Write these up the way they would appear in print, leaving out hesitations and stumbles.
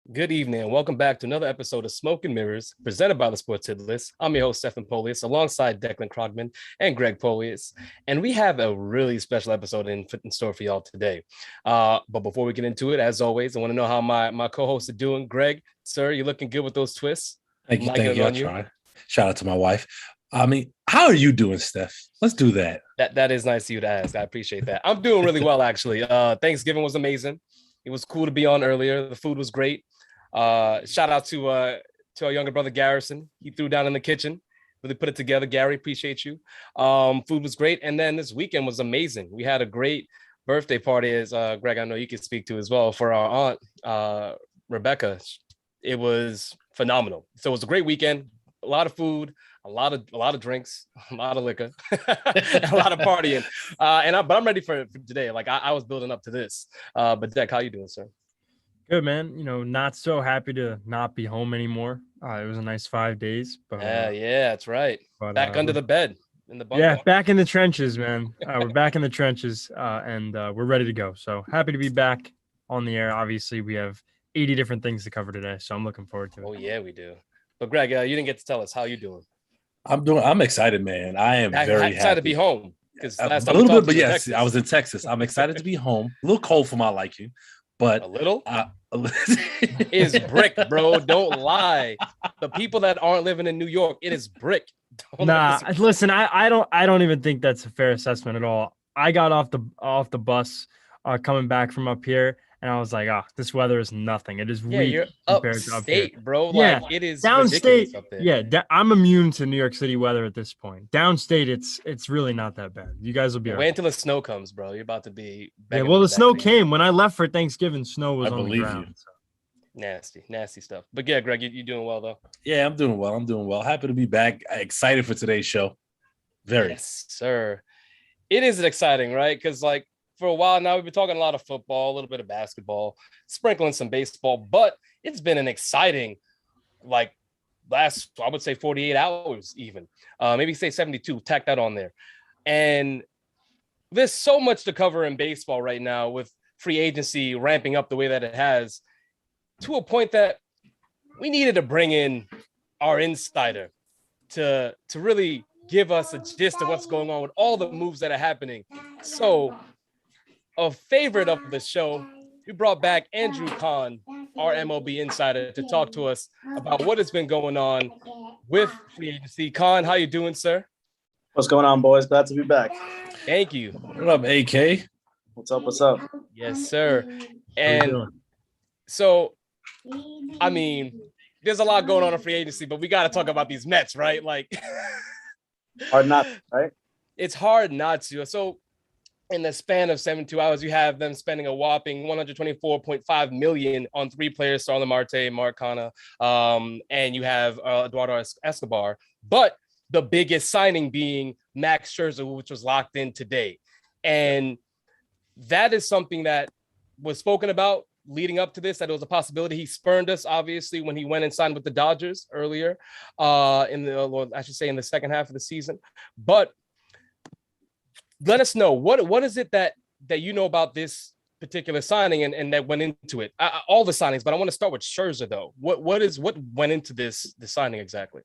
Good evening, and welcome back to another episode of Smoke and Mirrors, presented by the Sports Hit List. I'm your host, Stephen Polius, alongside Declan Krogman and Greg Polius. And we have a really special episode in store for y'all today. But before we get into it, as always, I want to know how my co-hosts are doing. Greg, sir, you looking good with those twists? Thank you. I try. Shout out to my wife. How are you doing, Steph? Let's do that. That is nice of you to ask. I appreciate that. I'm doing really well, actually. Thanksgiving was amazing. It was cool to be on earlier. The food was great. Shout out to our younger brother Garrison. He threw down in the kitchen, really put it together. Gary, appreciate you. Food was great, and then this weekend was amazing. We had a great birthday party, as Greg, I know you can speak to as well, for our aunt Rebecca. It was phenomenal. So it was a great weekend. A lot of food, a lot of drinks, a lot of liquor, a lot of partying. But I'm ready for today. Like I was building up to this. But Deck, how you doing, sir? Good, man. Not so happy to not be home anymore. It was a nice 5 days. But yeah, that's right. Back under the bed in the bunker. Yeah, back in the trenches, man. We're back in the trenches, and we're ready to go. So happy to be back on the air. Obviously, we have 80 different things to cover today, so I'm looking forward to it. Oh yeah, we do. But Greg, you didn't get to tell us how you doing. I'm excited, man. I am very excited to be home. Because a little bit, but yes, I was in Texas. I'm excited to be home. A little cold for my liking, but a little. Is brick, bro. Don't lie. The people that aren't living in New York, it is brick. Listen, I don't even think that's a fair assessment at all. I got off the bus coming back from up here, and I was like, this weather is nothing. It is weak you're compared to up here, bro. Yeah, like, it is downstate. Up there. Yeah, I'm immune to New York City weather at this point. Downstate, it's really not that bad. You guys will be wait until the snow comes, bro. You're about to be. Yeah, well, the snow came when I left for Thanksgiving. Snow was on the ground. So. Nasty stuff. But yeah, Greg, you doing well though? Yeah, I'm doing well. Happy to be back. Excited for today's show. Very. Yes, sir. It is exciting, right? Because like for a while now, we've been talking a lot of football, a little bit of basketball, sprinkling some baseball, but it's been an exciting, like last, I would say 48 hours even, maybe say 72, tack that on there. And there's so much to cover in baseball right now with free agency ramping up the way that it has, to a point that we needed to bring in our insider to really give us a gist of what's going on with all the moves that are happening. So a favorite of the show, we brought back Andrew Kahn, our MLB insider, to talk to us about what has been going on with free agency. Kahn, how you doing, sir? What's going on, boys? Glad to be back. Thank you. What up, AK? What's up? Yes, sir. And so, I mean, there's a lot going on in free agency, but we got to talk about these Mets, right? Like, hard not, right? It's hard not to. So, in the span of 72 hours, you have them spending a whopping $124.5 million on three players: Starlin Marte, Mark Canha, and you have Eduardo Escobar. But the biggest signing being Max Scherzer, which was locked in today, and that is something that was spoken about leading up to this, that it was a possibility. He spurned us, obviously, when he went and signed with the Dodgers earlier in the second half of the season. But let us know what is it that you know about this particular signing and that went into it. All the signings, but I want to start with Scherzer though. What went into the signing exactly?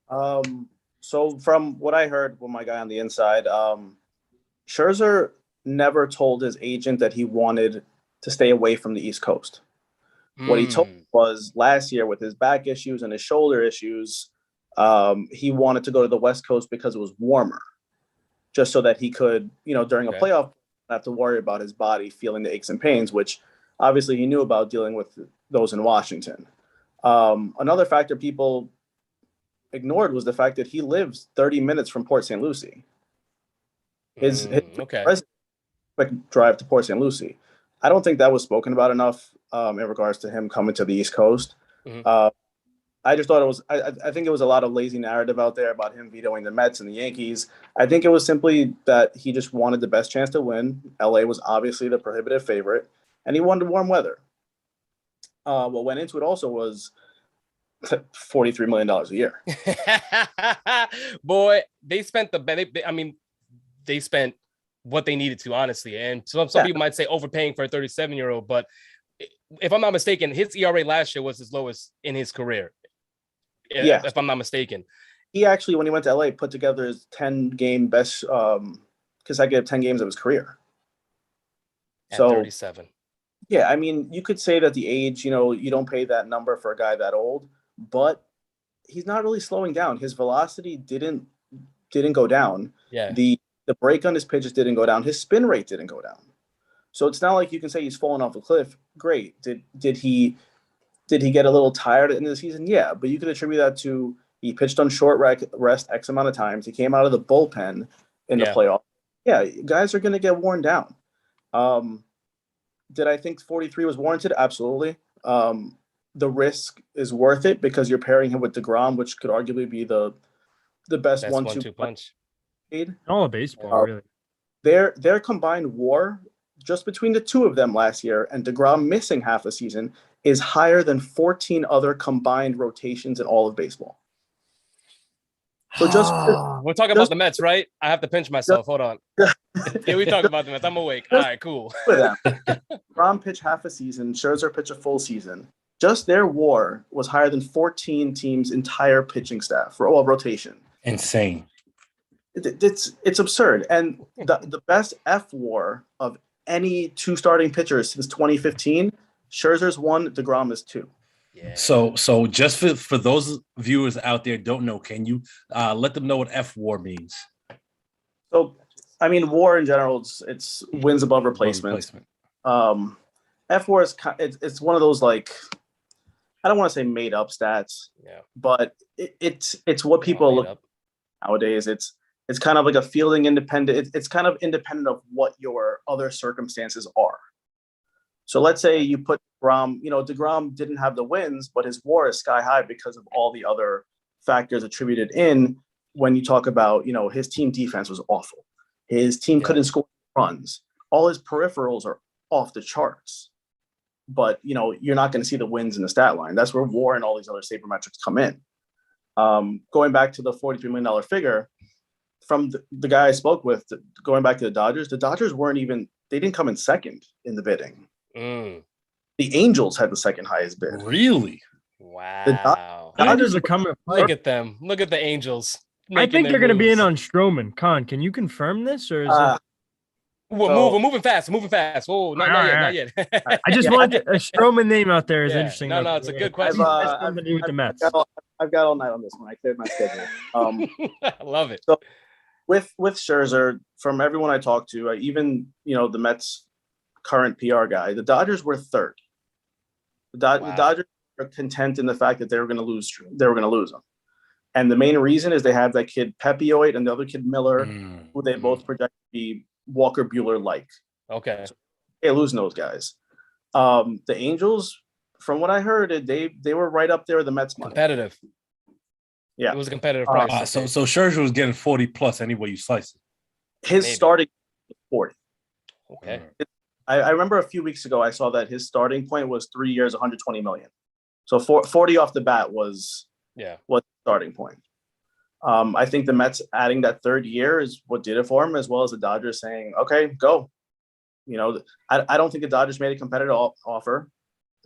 So from what I heard with my guy on the inside, Scherzer never told his agent that he wanted to stay away from the East Coast. What he told was last year with his back issues and his shoulder issues, he wanted to go to the West Coast because it was warmer, just so that he could, during a playoff, not have to worry about his body feeling the aches and pains, which obviously he knew about dealing with those in Washington. Another factor people ignored was the fact that he lives 30 minutes from Port St. Lucie. His quick drive to Port St. Lucie. I don't think that was spoken about enough in regards to him coming to the East Coast. Mm-hmm. I just thought it was, I think it was a lot of lazy narrative out there about him vetoing the Mets and the Yankees. I think it was simply that he just wanted the best chance to win. LA was obviously the prohibitive favorite, and he wanted warm weather. What went into it also was $43 million a year. Boy, they spent they spent what they needed to, honestly. And some people might say overpaying for a 37-year-old, but if I'm not mistaken, his ERA last year was his lowest in his career. Yeah. If I'm not mistaken. He actually, when he went to LA, put together his 10-game best consecutive 10 games of his career. At So 37. Yeah, I mean, you could say that the age, you don't pay that number for a guy that old, but he's not really slowing down. His velocity didn't go down. Yeah. The break on his pitches didn't go down. His spin rate didn't go down. So it's not like you can say he's fallen off a cliff. Great. Did he get a little tired at the end of the season? Yeah, but you could attribute that to he pitched on short rest X amount of times. He came out of the bullpen in the playoff. Yeah, guys are going to get worn down. Did I think 43 was warranted? Absolutely. The risk is worth it because you're pairing him with DeGrom, which could arguably be the best 1-2 punch. All of baseball, really. Their combined WAR just between the two of them last year and DeGrom missing half a season is higher than 14 other combined rotations in all of baseball. So we're talking about the Mets, right? I have to pinch myself. Hold on. Yeah, we talking about the Mets. I'm awake. All right, cool. DeGrom pitched half a season. Scherzer pitched a full season. Just their WAR was higher than 14 teams' entire pitching staff rotation. Insane. It's absurd. And the best F WAR of any two starting pitchers since 2015, Scherzer's 1, DeGrom is 2. Yeah. So just for those viewers out there don't know, can you let them know what F WAR means? So, I mean, WAR in general, it's wins above replacement. F WAR is it's one of those, like, I don't want to say made up stats, but it's what people look at nowadays. It's kind of like a fielding independent. It's kind of independent of what your other circumstances are. So let's say you put DeGrom, DeGrom didn't have the wins, but his WAR is sky high because of all the other factors attributed in. When you talk about, his team defense was awful. His team couldn't score runs. All his peripherals are off the charts. But, you're not going to see the wins in the stat line. That's where WAR and all these other sabermetrics come in. Going back to the $43 million figure, from the guy I spoke with, going back to the Dodgers they didn't come in second in the bidding. The Angels had the second highest bid. Really? Wow. The Dodgers are coming. Look at them. Look at the Angels. I think they're going to be in on Stroman. Con, can you confirm this, or is it? We're moving fast. Oh, not yet. I just wanted a Stroman name out there is interesting. No, it's a good question. Something to do with the Mets. I've got all night on this one. I cleared my schedule. I love it. So with Scherzer, from everyone I talked to, even the Mets current PR guy, the Dodgers were third. The Dodgers were content in the fact that they were going to lose them. And the main reason is they have that kid Pepioid and the other kid Miller, who they both project to be Walker Buehler-like. Okay. So they lose those guys. The Angels, from what I heard, they were right up there with the Mets money. Competitive. Yeah. It was a competitive price. So Scherzer was getting 40 plus any way you slice it. His starting 40. Okay. I remember a few weeks ago I saw that his starting point was 3 years, 120 million. So 40 off the bat was the starting point. I think the Mets adding that third year is what did it for him, as well as the Dodgers saying, okay, go. I don't think the Dodgers made a competitive offer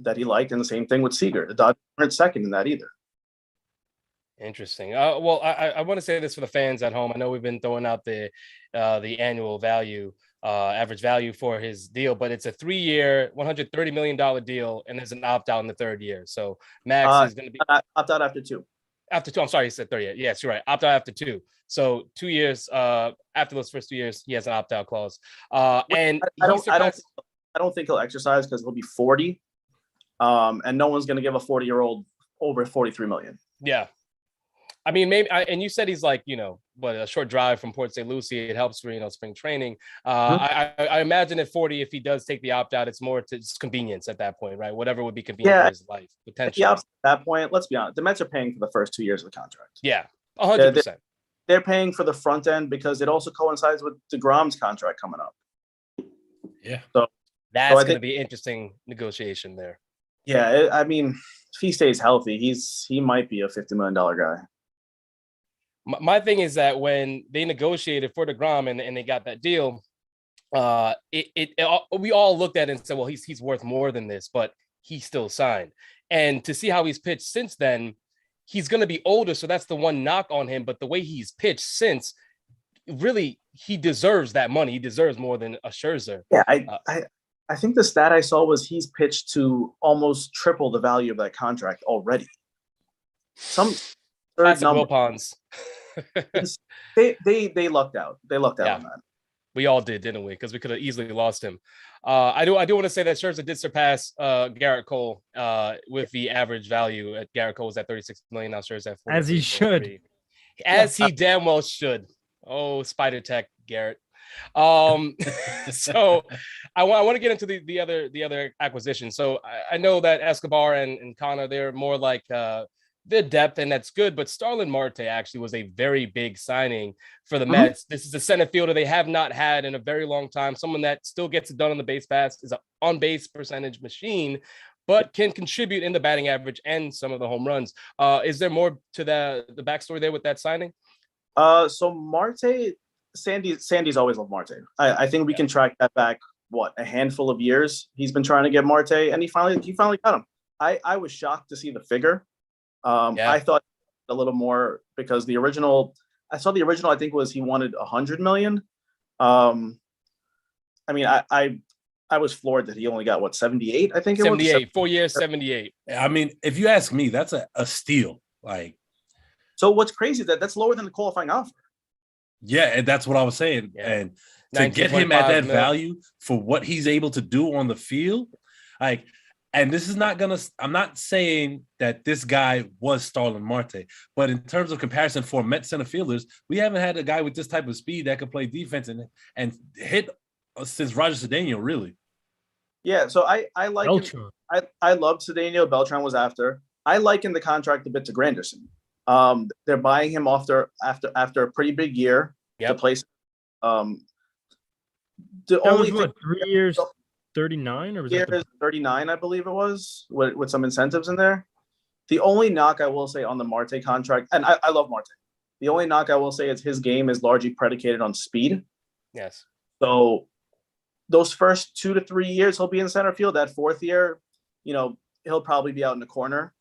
that he liked, and the same thing with Seager. The Dodgers weren't second in that either. Interesting. Well, I want to say this for the fans at home. I know we've been throwing out the annual value, average value for his deal, but it's a 3-year, $130 million deal, and there's an opt-out in the third year. So Max is going to be opt-out after 2. After 2, I'm sorry, he said 30. Yes, you're right. Opt out after 2. So 2 years after those first 2 years, he has an opt out clause. And I don't think he'll exercise because he'll be 40, and no one's going to give a 40-year-old over 43 million. Yeah, I mean, maybe. And you said he's like, a short drive from Port St. Lucie. It helps for spring training. I imagine at 40, if he does take the opt out, it's more to convenience at that point, right? Whatever would be convenient for his life, potentially. At that point, let's be honest. The Mets are paying for the first 2 years of the contract. Yeah, 100%. They're paying for the front end because it also coincides with DeGrom's contract coming up. Yeah. So that's going to be interesting negotiation there. Yeah, I mean, if he stays healthy, he might be a $50 million guy. My thing is that when they negotiated for DeGrom and they got that deal, we all looked at it and said, well, he's worth more than this, but he still signed. And to see how he's pitched since then, he's going to be older, so that's the one knock on him. But the way he's pitched since, really, he deserves that money. He deserves more than a Scherzer. Yeah, I think the stat I saw was he's pitched to almost triple the value of that contract already. Some third number. Wilpons. They lucked out. They lucked out on that. We all did, didn't we? Because we could have easily lost him. I do want to say that Scherzer did surpass Garrett Cole with the average value. At Garrett Cole was at $36 million. Now Scherzer at 40. As he should. As he damn well should. Oh, Spider Tech, Garrett. So I want to get into the other acquisition. So I know that Escobar and Connor, they're more like their depth, and that's good. But Starlin Marte actually was a very big signing for the Mets. This is a center fielder they have not had in a very long time. Someone that still gets it done on the base pass, is an on-base percentage machine, but can contribute in the batting average and some of the home runs. Is there more to the backstory there with that signing? So Marte, Sandy's always loved Marte. I think we can track that back, a handful of years. He's been trying to get Marte, and he finally got him. I was shocked to see the figure. I thought a little more because I saw the original, I think was he wanted $100 million. I mean, I was floored that he only got 78, I think it 78, was. 4 years, 78. I mean, if you ask me, that's a steal. Like, so what's crazy is that's lower than the qualifying offer. Yeah, and that's what I was saying. Yeah. And to get him at that value for what he's able to do on the field, like, and this is I'm not saying that this guy was Starlin Marte, but in terms of comparison for Met center fielders, we haven't had a guy with this type of speed that could play defense and hit since Roger Cedeno, really. Yeah, so I like Beltran. I loved Cedeno. Beltran was after. I liken the contract a bit to Granderson. They're buying him after a pretty big year to place. That was 3 years, 39 or was it 39? I believe it was with some incentives in there. The only knock I will say on the Marte contract, and I love Marte. The only knock I will say is his game is largely predicated on speed. Yes. So those first 2 to 3 years he'll be in center field. That fourth year, he'll probably be out in the corner.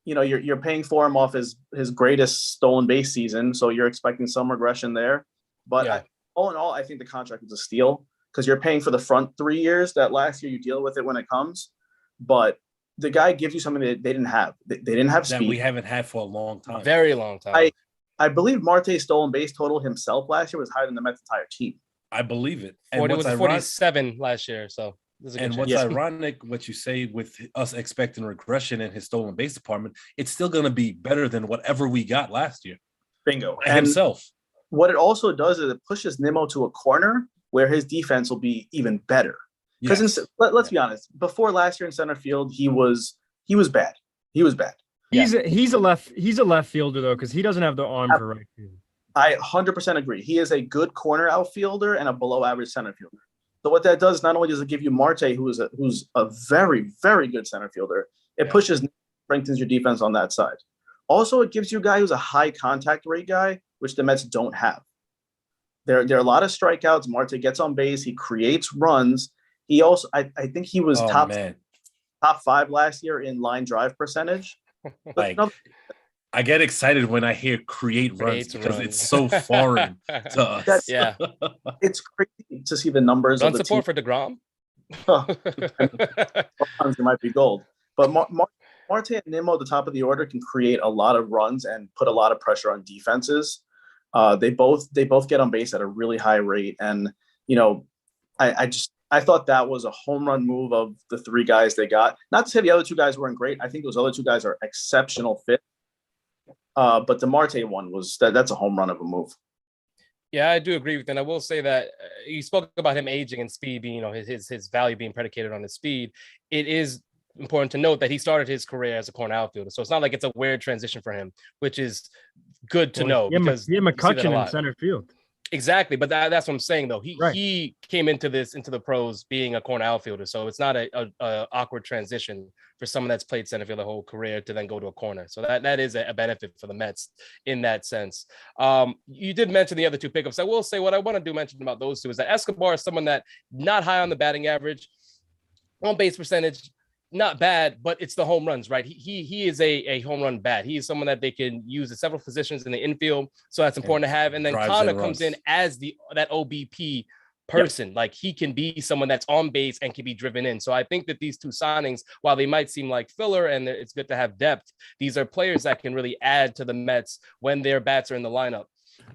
You're paying for him off his greatest stolen base season, so you're expecting some regression there. But all in all, I think the contract is a steal because you're paying for the front 3 years. That last year you deal with it when it comes, but the guy gives you something that they didn't have. They didn't have speed. That we haven't had for a long time, very long time. I believe Marte's stolen base total himself last year was higher than the Mets' entire team. I believe it. And it was 47 last year. So. And what's ironic, what you say with us expecting regression in his stolen base department, it's still going to be better than whatever we got last year. Bingo. And himself. What it also does is it pushes Nimmo to a corner where his defense will be even better. Because let's be honest, before last year in center field, he was bad. He was bad. He's a left fielder though, because he doesn't have the arm for right field. I 100% agree. He is a good corner outfielder and a below average center fielder. So what that does, not only does it give you Marte, who's a very, very good center fielder, it strengthens your defense on that side. Also, it gives you a guy who's a high contact rate guy, which the Mets don't have. There are a lot of strikeouts. Marte gets on base. He creates runs. He also, I think he was top 5 last year in line drive percentage. I get excited when I hear create runs because it's so foreign to us. Yeah. It's crazy to see the numbers. Run support for DeGrom. Sometimes it might be gold. But Marte and Nimmo, the top of the order, can create a lot of runs and put a lot of pressure on defenses. They both get on base at a really high rate. And, I thought that was a home run move of the 3 guys they got. Not to say the other 2 guys weren't great. I think those other 2 guys are exceptional fit. But the Marte one that's a home run of a move. Yeah, I do agree with that. I will say that you spoke about him aging and speed being, his value being predicated on his speed. It is important to note that he started his career as a corner outfielder. So it's not like it's a weird transition for him, which is good to know. Yeah, McCutcheon in center field. Exactly, but that's what I'm saying though. He came into the pros being a corner outfielder, so it's not a awkward transition for someone that's played center field the whole career to then go to a corner. So that is a benefit for the Mets in that sense. You did mention the other two pickups. I will say what I want to mention about those two is that Escobar is someone that not high on the batting average, on base percentage, not bad, but it's the home runs, right? He is a home run bat. He is someone that they can use at several positions in the infield, so that's important to have. And then Connor comes in as that OBP person. Yep. Like he can be someone that's on base and can be driven in. So I think that these two signings, while they might seem like filler and it's good to have depth, these are players that can really add to the Mets when their bats are in the lineup.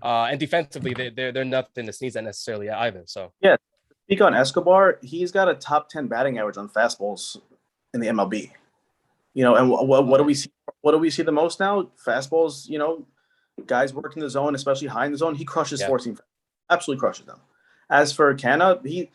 And defensively, they're nothing to sneeze at necessarily either. So yeah, speak on Escobar. He's got a top 10 batting average on fastballs in the MLB, and what do we see? What do we see the most now? Fastballs, guys working the zone, especially high in the zone. He crushes 14, absolutely crushes them. As for Canna, he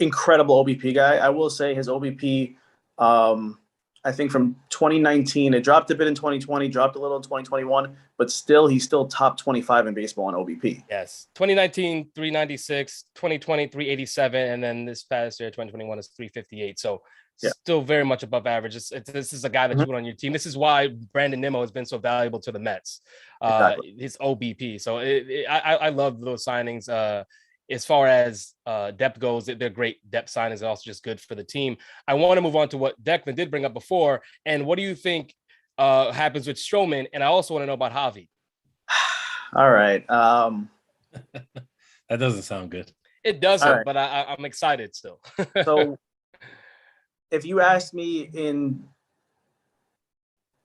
incredible OBP guy. I will say his OBP, I think from 2019, it dropped a bit in 2020, dropped a little in 2021, but he's still top 25 in baseball on OBP. Yes, 2019 396, 2020 387, and then this past year 2021 is 358. So. Yeah. Still very much above average. This is a guy that you want on your team. This is why Brandon Nimmo has been so valuable to the Mets. Exactly. His OBP. So I love those signings. As far as depth goes, they're great depth signings and also just good for the team. I want to move on to what Declan did bring up before. And what do you think happens with Stroman? And I also want to know about Javi. All right. That doesn't sound good. It doesn't, right. But I'm excited still. So if you asked me in,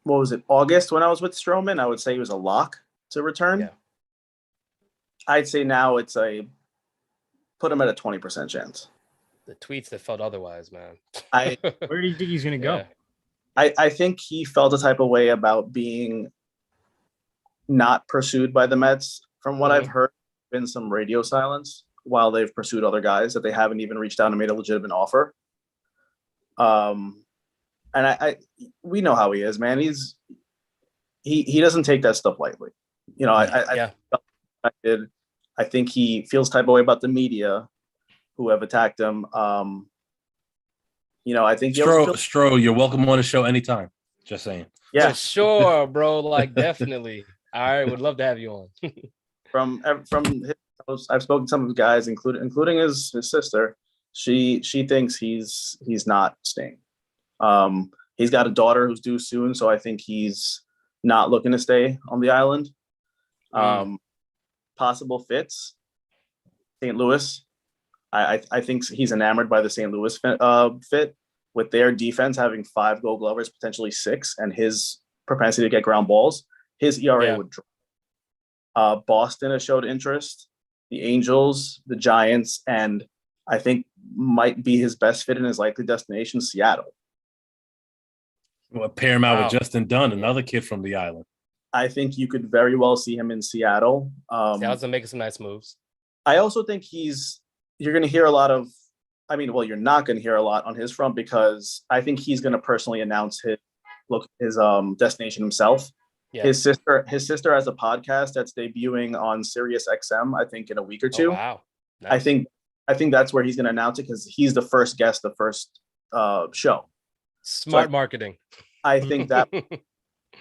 August when I was with Stroman, I would say he was a lock to return. Yeah. I'd say now it's put him at a 20% chance. The tweets that felt otherwise, man. Where do you think he's going to go? I think he felt a type of way about being not pursued by the Mets. From what I've heard, been some radio silence while they've pursued other guys that they haven't even reached out and made a legitimate offer. And we know how he is, man. He doesn't take that stuff lightly. I think he feels type of way about the media who have attacked him. I think Stro, you're welcome on the show anytime. Just saying. Yeah, for sure, bro. Like definitely. All right, would love to have you on. From I've spoken to some of the guys, including his sister. She thinks he's not staying. He's got a daughter who's due soon, so I think he's not looking to stay on the island. Possible fits, St. Louis. I think he's enamored by the St. Louis fit with their defense having 5 Gold Glovers, potentially 6, and his propensity to get ground balls. His ERA would drop. Boston has showed interest. The Angels, the Giants, and I think might be his best fit in his likely destination, Seattle. Well, pair him out with Justin Dunn, another kid from the island. I think you could very well see him in Seattle. Seattle's making some nice moves. I also think you're going to hear a lot of, you're not going to hear a lot on his front because I think he's going to personally announce his destination himself. Yeah. His sister has a podcast that's debuting on Sirius XM, I think in a week or two. Oh, wow. Nice. I think that's where he's going to announce it because he's the first guest, the first show. Smart marketing. I think that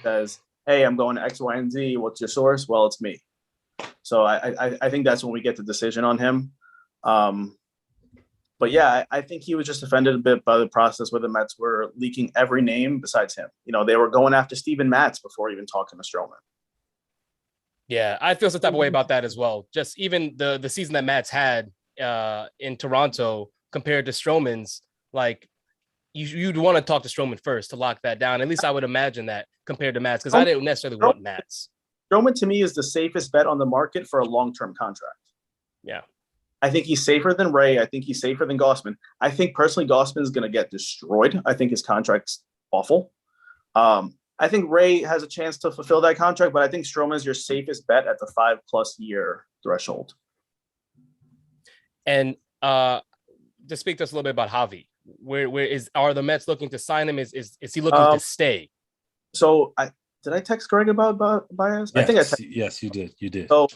says, hey, I'm going to X, Y, and Z. What's your source? Well, it's me. So I think that's when we get the decision on him. But yeah, I think he was just offended a bit by the process where the Mets were leaking every name besides him. They were going after Steven Matz before even talking to Stroman. Yeah, I feel some type of way about that as well. Just even the season that Matz had in Toronto compared to Stroman's, like you'd want to talk to Stroman first to lock that down. At least I would imagine that compared to Matz, because I didn't necessarily want Matz. Stroman to me is the safest bet on the market for a long-term contract. Yeah. I think he's safer than Ray. I think he's safer than Gausman. I think personally Gausman is going to get destroyed. I think his contract's awful. I think Ray has a chance to fulfill that contract, but I think Stroman is your safest bet at the 5+ year threshold. And just speak to us a little bit about Javi. Are the Mets looking to sign him? Is he looking to stay? So did I text Greg about Baez? Yes, I think yes, you did. You did. So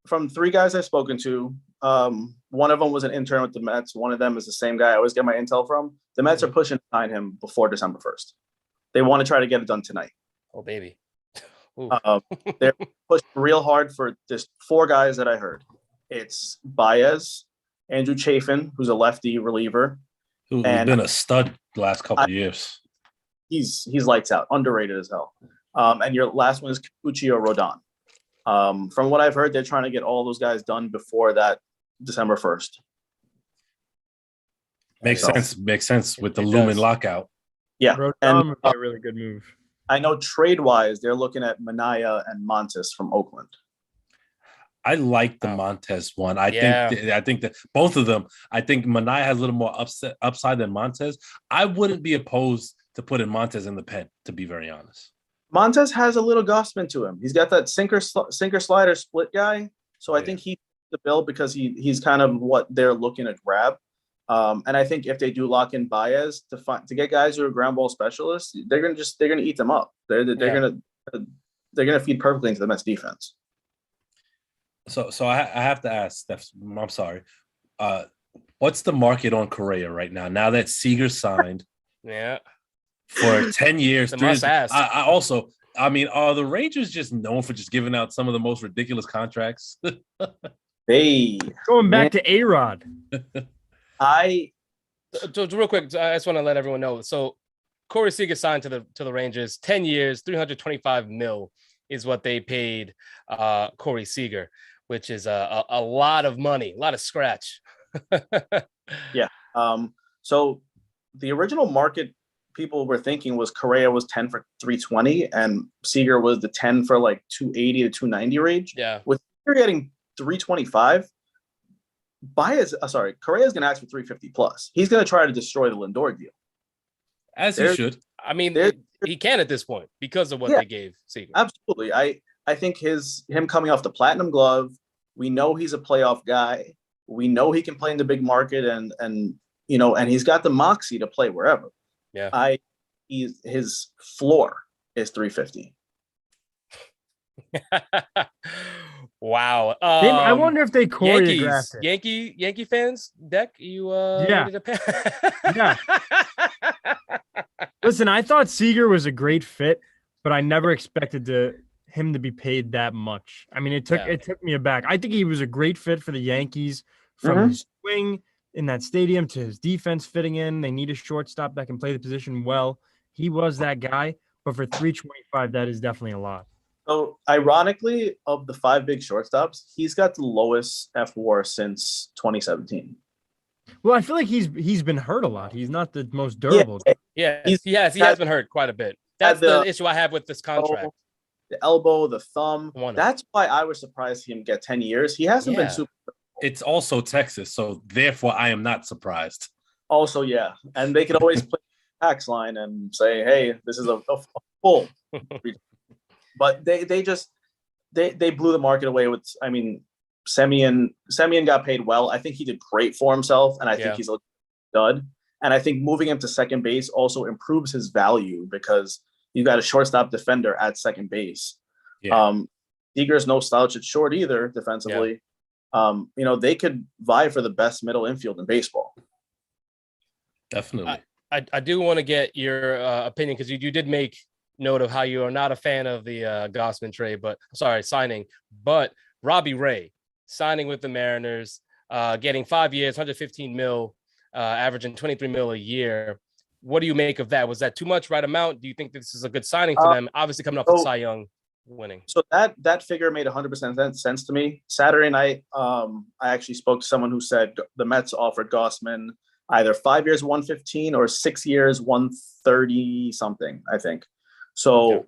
from 3 guys I've spoken to, one of them was an intern with the Mets. One of them is the same guy I always get my intel from. The Mets are pushing to sign him before December 1st. They want to try to get it done tonight. Oh, baby. They're pushing real hard for just 4 guys that I heard. It's Baez, Andrew Chafin, who's a lefty reliever. Who's been a stud the last couple of years. He's lights out, underrated as hell. And your last one is Kikuchi or Rodon. From what I've heard, they're trying to get all those guys done before that December 1st. Makes sense with the looming lockout. Yeah. Rodon would be a really good move. I know trade-wise, they're looking at Minaya and Montes from Oakland. I like the Montes one. I think that both of them. I think Minaya has a little more upside than Montes. I wouldn't be opposed to putting Montes in the pen, to be very honest. Montes has a little Gossman to him. He's got that sinker slider split guy. So I think he's the bill because he's kind of what they're looking to grab. And I think if they do lock in Baez to get guys who are ground ball specialists, they're gonna eat them up. They're gonna feed perfectly into the Mets defense. So I have to ask, Steph. I'm sorry. What's the market on Correa right now? Now that Seager signed, for 10 years. I mean, are the Rangers just known for just giving out some of the most ridiculous contracts? Hey, going back to A-Rod. Real quick, I just want to let everyone know. So Corey Seager signed to the Rangers, 10 years, $325 million is what they paid Corey Seager, which is a lot of money, a lot of scratch. Yeah. So the original market people were thinking was Correa was 10 for 320 and Seager was the 10 for like 280 to 290 range. Yeah. With Seager getting 325, Correa's going to ask for 350 plus. He's going to try to destroy the Lindor deal. As he should. I mean, he can at this point because of what they gave Seager. Absolutely. I think him coming off the platinum glove, we know he's a playoff guy. We know he can play in the big market and he's got the moxie to play wherever. Yeah. His floor is 350. Wow. I wonder if they choreographed it. Yankee fans, Deck, you ready to pay? Yeah. Listen, I thought Seager was a great fit, but I never expected him to be paid that much. I mean, it took me aback. I think he was a great fit for the Yankees from his swing in that stadium to his defense fitting in. They need a shortstop that can play the position well. He was that guy, but for 325, that is definitely a lot. So, ironically, of the 5 big shortstops, he's got the lowest F-WAR since 2017. Well, I feel like he's been hurt a lot. He's not the most durable. Yeah, he has been hurt quite a bit. That's the issue I have with this contract. The elbow, the thumb. That's why I was surprised to see him get 10 years. He hasn't been super. It's also Texas, so therefore I am not surprised. Also, yeah. And they could always play the tax line and say, hey, this is a full. But they blew the market away with, I mean, Semien got paid well. I think he did great for himself, and I think he's a stud. And I think moving him to second base also improves his value because you got a shortstop defender at second base. Yeah. Seager's no slouch at short either defensively. Yeah. They could vie for the best middle infield in baseball. Definitely. I do want to get your opinion because you did make note of how you are not a fan of the Gossman signing, but Robbie Ray signing with the Mariners, getting 5 years, $115 million, averaging $23 million a year. What do you make of that? Was that too much, right amount? Do you think this is a good signing for them? Obviously coming off with Cy Young winning. So that figure made 100% sense to me. Saturday night, I actually spoke to someone who said the Mets offered Gossman either 5 years, 115 or 6 years, 130 something, I think. So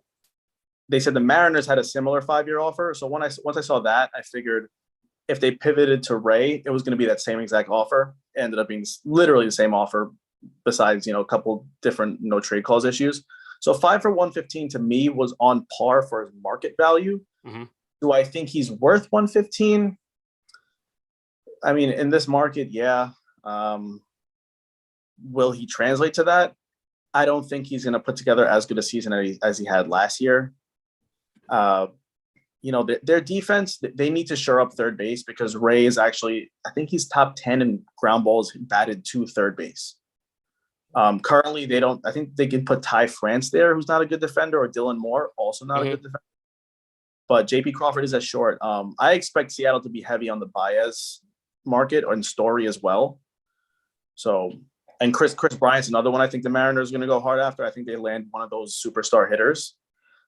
they said the Mariners had a similar 5-year offer. So once I saw that, I figured if they pivoted to Ray, it was going to be that same exact offer. It ended up being literally the same offer besides, a couple different no trade clause issues. So 5 for 115 to me was on par for his market value. Mm-hmm. Do I think he's worth 115? I mean, in this market, yeah. Will he translate to that? I don't think he's going to put together as good a season as he had last year. their defense, they need to shore up third base because Ray is actually, I think he's top 10 in ground balls batted to third base. Currently, I think they can put Ty France there, who's not a good defender, or Dylan Moore, also not a good defender. But JP Crawford is at short. I expect Seattle to be heavy on the Baez market or in Story as well. So, and Chris Bryant's another one I think the Mariners are going to go hard after. I think they land one of those superstar hitters.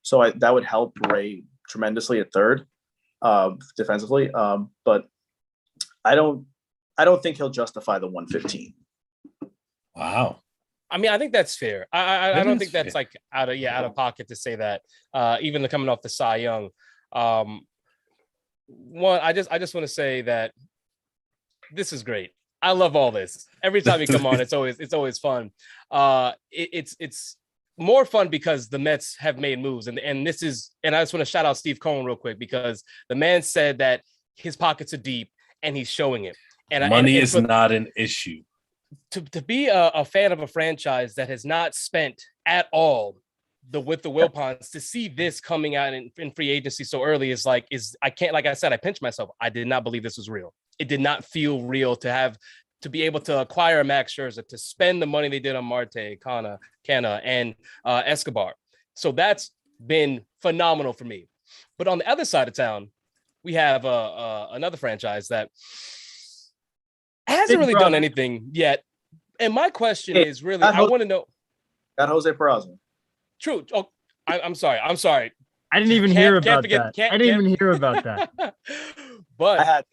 So that would help Ray tremendously at third, defensively. But I don't think he'll justify the 115. Wow. I mean, I think that's fair. I don't think that's like out of pocket to say that. Even coming off the Cy Young, one, I just want to say that this is great. I love all this. Every time you come on, it's always fun. It's more fun because the Mets have made moves, and I just want to shout out Steve Cohen real quick because the man said that his pockets are deep and he's showing it. And money is not an issue. To be a fan of a franchise that has not spent at all with the Wilpons, to see this coming out in free agency so early I can't, like I said, I pinched myself. I did not believe this was real. It did not feel real to be able to acquire Max Scherzer, to spend the money they did on Marte, Canna, and Escobar. So that's been phenomenal for me. But on the other side of town, we have another franchise that hasn't really done anything yet. And my question is really, I want to know. Got Jose Peraza. True. Oh, I'm sorry. I didn't even hear about that. I didn't even hear about that. But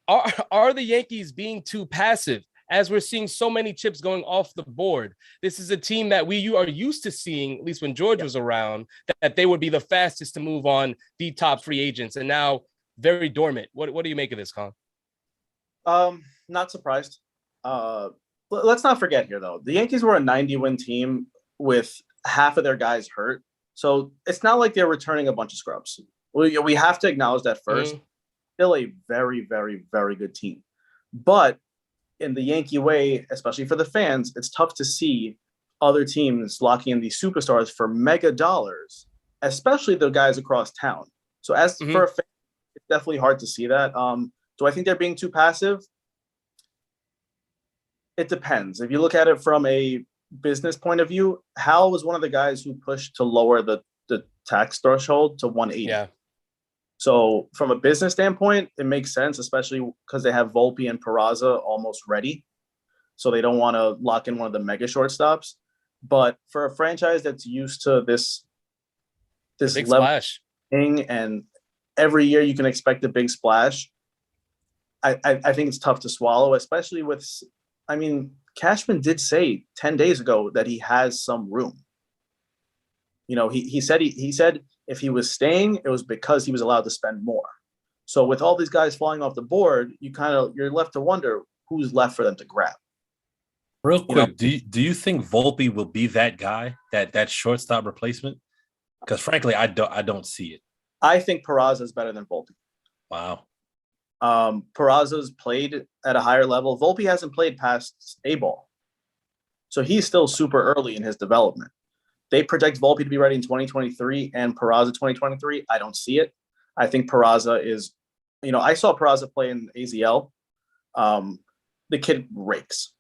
are the Yankees being too passive as we're seeing so many chips going off the board? This is a team that you are used to seeing, at least when George was around, that they would be the fastest to move on the top free agents, and now very dormant. What do you make of this, Con? Not surprised. Let's not forget here, though. The Yankees were a 90-win team with half of their guys hurt. So it's not like they're returning a bunch of scrubs. We have to acknowledge that first. Still a very, very, very good team. But in the Yankee way, especially for the fans, it's tough to see other teams locking in these superstars for mega dollars, especially the guys across town. So for a fan, it's definitely hard to see that. Do I think they're being too passive? It depends. If you look at it from a business point of view, Hal was one of the guys who pushed to lower the tax threshold to 180. Yeah. So from a business standpoint, it makes sense, especially because they have Volpe and Peraza almost ready. So they don't want to lock in one of the mega shortstops. But for a franchise that's used to this big level splash thing, and every year you can expect a big splash, I think it's tough to swallow, especially with, Cashman did say 10 days ago that he has some room. He said if he was staying, it was because he was allowed to spend more. So with all these guys falling off the board, you're left to wonder who's left for them to grab. Real quick, do you think Volpe will be that guy, that shortstop replacement? Because frankly, I don't see it. I think Peraza is better than Volpe. Wow. Peraza's played at a higher level. Volpe hasn't played past A-ball. So he's still super early in his development. They project Volpe to be ready in 2023 and Peraza 2023. I don't see it. I think Peraza is, I saw Peraza play in AZL. The kid rakes.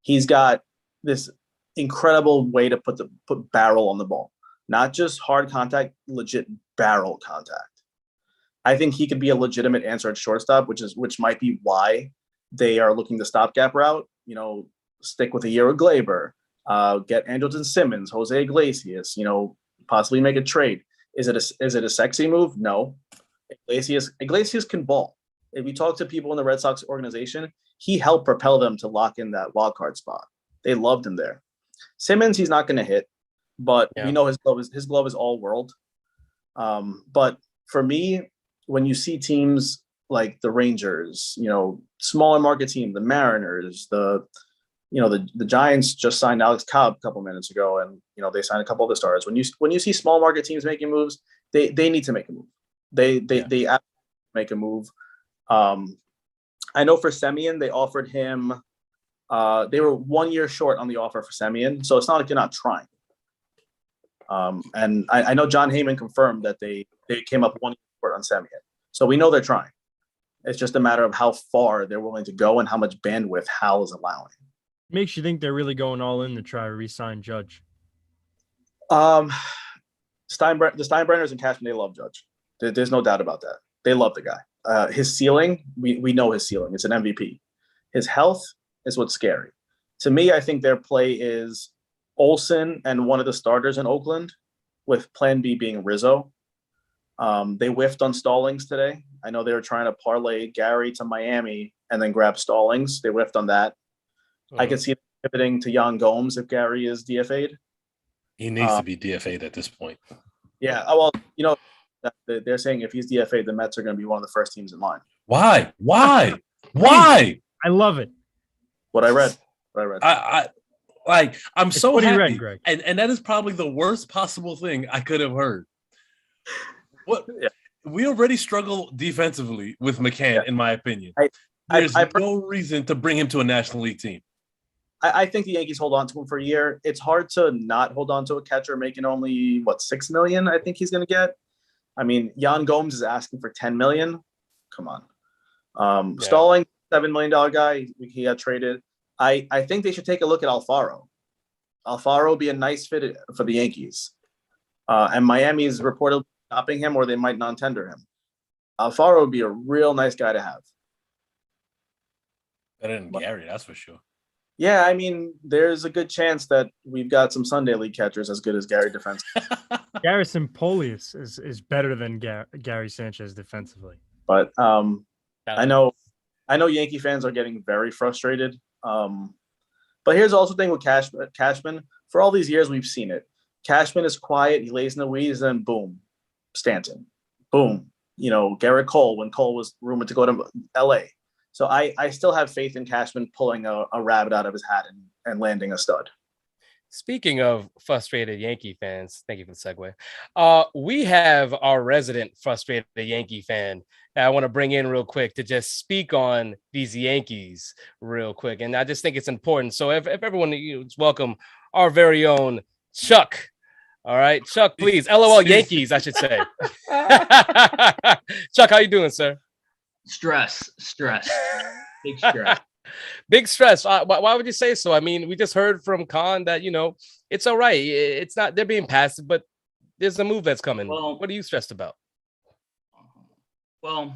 He's got this incredible way to put barrel on the ball. Not just hard contact, legit barrel contact. I think he could be a legitimate answer at shortstop, which might be why they are looking the stopgap route. Stick with a year of Glaber, get Andrelton Simmons, Jose Iglesias. Possibly make a trade. Is it a sexy move? No. Iglesias can ball. If you talk to people in the Red Sox organization, he helped propel them to lock in that wild card spot. They loved him there. Simmons, he's not going to hit, but we know his glove is all world. But for me, when you see teams like the Rangers, smaller market team, the Mariners, the Giants just signed Alex Cobb a couple minutes ago, and they signed a couple of the stars. When you see small market teams making moves, they need to make a move. They absolutely make a move. I know for Semien, they offered him. They were 1 year short on the offer for Semien, so it's not like they're not trying. And I know John Heyman confirmed that they came up one short on Semien. So we know they're trying. It's just a matter of how far they're willing to go and how much bandwidth Hal is allowing. Makes you think they're really going all in to try to re-sign Judge. The Steinbrenners and Cashman, they love Judge. There's no doubt about that. They love the guy. His ceiling, we know his ceiling. It's an MVP. His health is what's scary. To me, I think their play is Olsen and one of the starters in Oakland, with plan B being Rizzo. They whiffed on Stallings today. I know they were trying to parlay Gary to Miami and then grab Stallings. They whiffed on that. I could see them pivoting to Yan Gomes if Gary is DFA'd. He needs to be DFA'd at this point. Yeah. Well, they're saying if he's DFA'd, the Mets are going to be one of the first teams in line. Why? I love it. What I read. I'm so happy. Read, Greg. And that is probably the worst possible thing I could have heard. What? Yeah. We already struggle defensively with McCann, in my opinion. There's no reason to bring him to a National League team. I think the Yankees hold on to him for a year. It's hard to not hold on to a catcher making only $6 million. I think he's going to get. I mean, Yan Gomes is asking for $10 million. Come on, Stallings, $7 million guy. He got traded. I think they should take a look at Alfaro. Alfaro would be a nice fit for the Yankees, and Miami is reportedly stopping him, or they might non-tender him. Alfaro would be a real nice guy to have. Better than Gary, that's for sure. Yeah, I mean, there's a good chance that we've got some Sunday League catchers as good as Gary defensively. Garrison Polius is better than Gary Sanchez defensively. But I know Yankee fans are getting very frustrated. But here's also the thing with Cashman. For all these years, we've seen it. Cashman is quiet. He lays in the weeds, and boom, Stanton. Boom. Garrett Cole, when Cole was rumored to go to L.A., so I still have faith in Cashman pulling a rabbit out of his hat and landing a stud. Speaking of frustrated Yankee fans, thank you for the segue. We have our resident frustrated Yankee fan that I want to bring in real quick to just speak on these Yankees real quick. And I just think it's important. So if everyone welcome our very own Chuck. All right, Chuck, please. LOL Yankees, I should say. Chuck, how you doing, sir? Stress. Big stress. Big stress. Why would you say so? I mean, we just heard from Khan that, it's all right. It's not, they're being passive, but there's a move that's coming. Well, what are you stressed about? Well,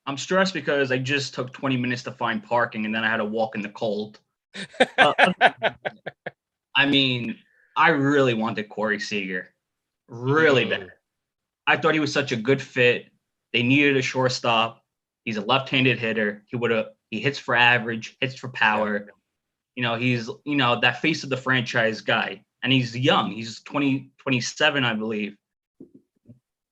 I'm stressed because I just took 20 minutes to find parking and then I had to walk in the cold. I mean, I really wanted Corey Seager. Really bad. I thought he was such a good fit. They needed a shortstop. He's a left-handed hitter. He hits for average, hits for power. He's that face of the franchise guy, and he's young. He's 27, I believe.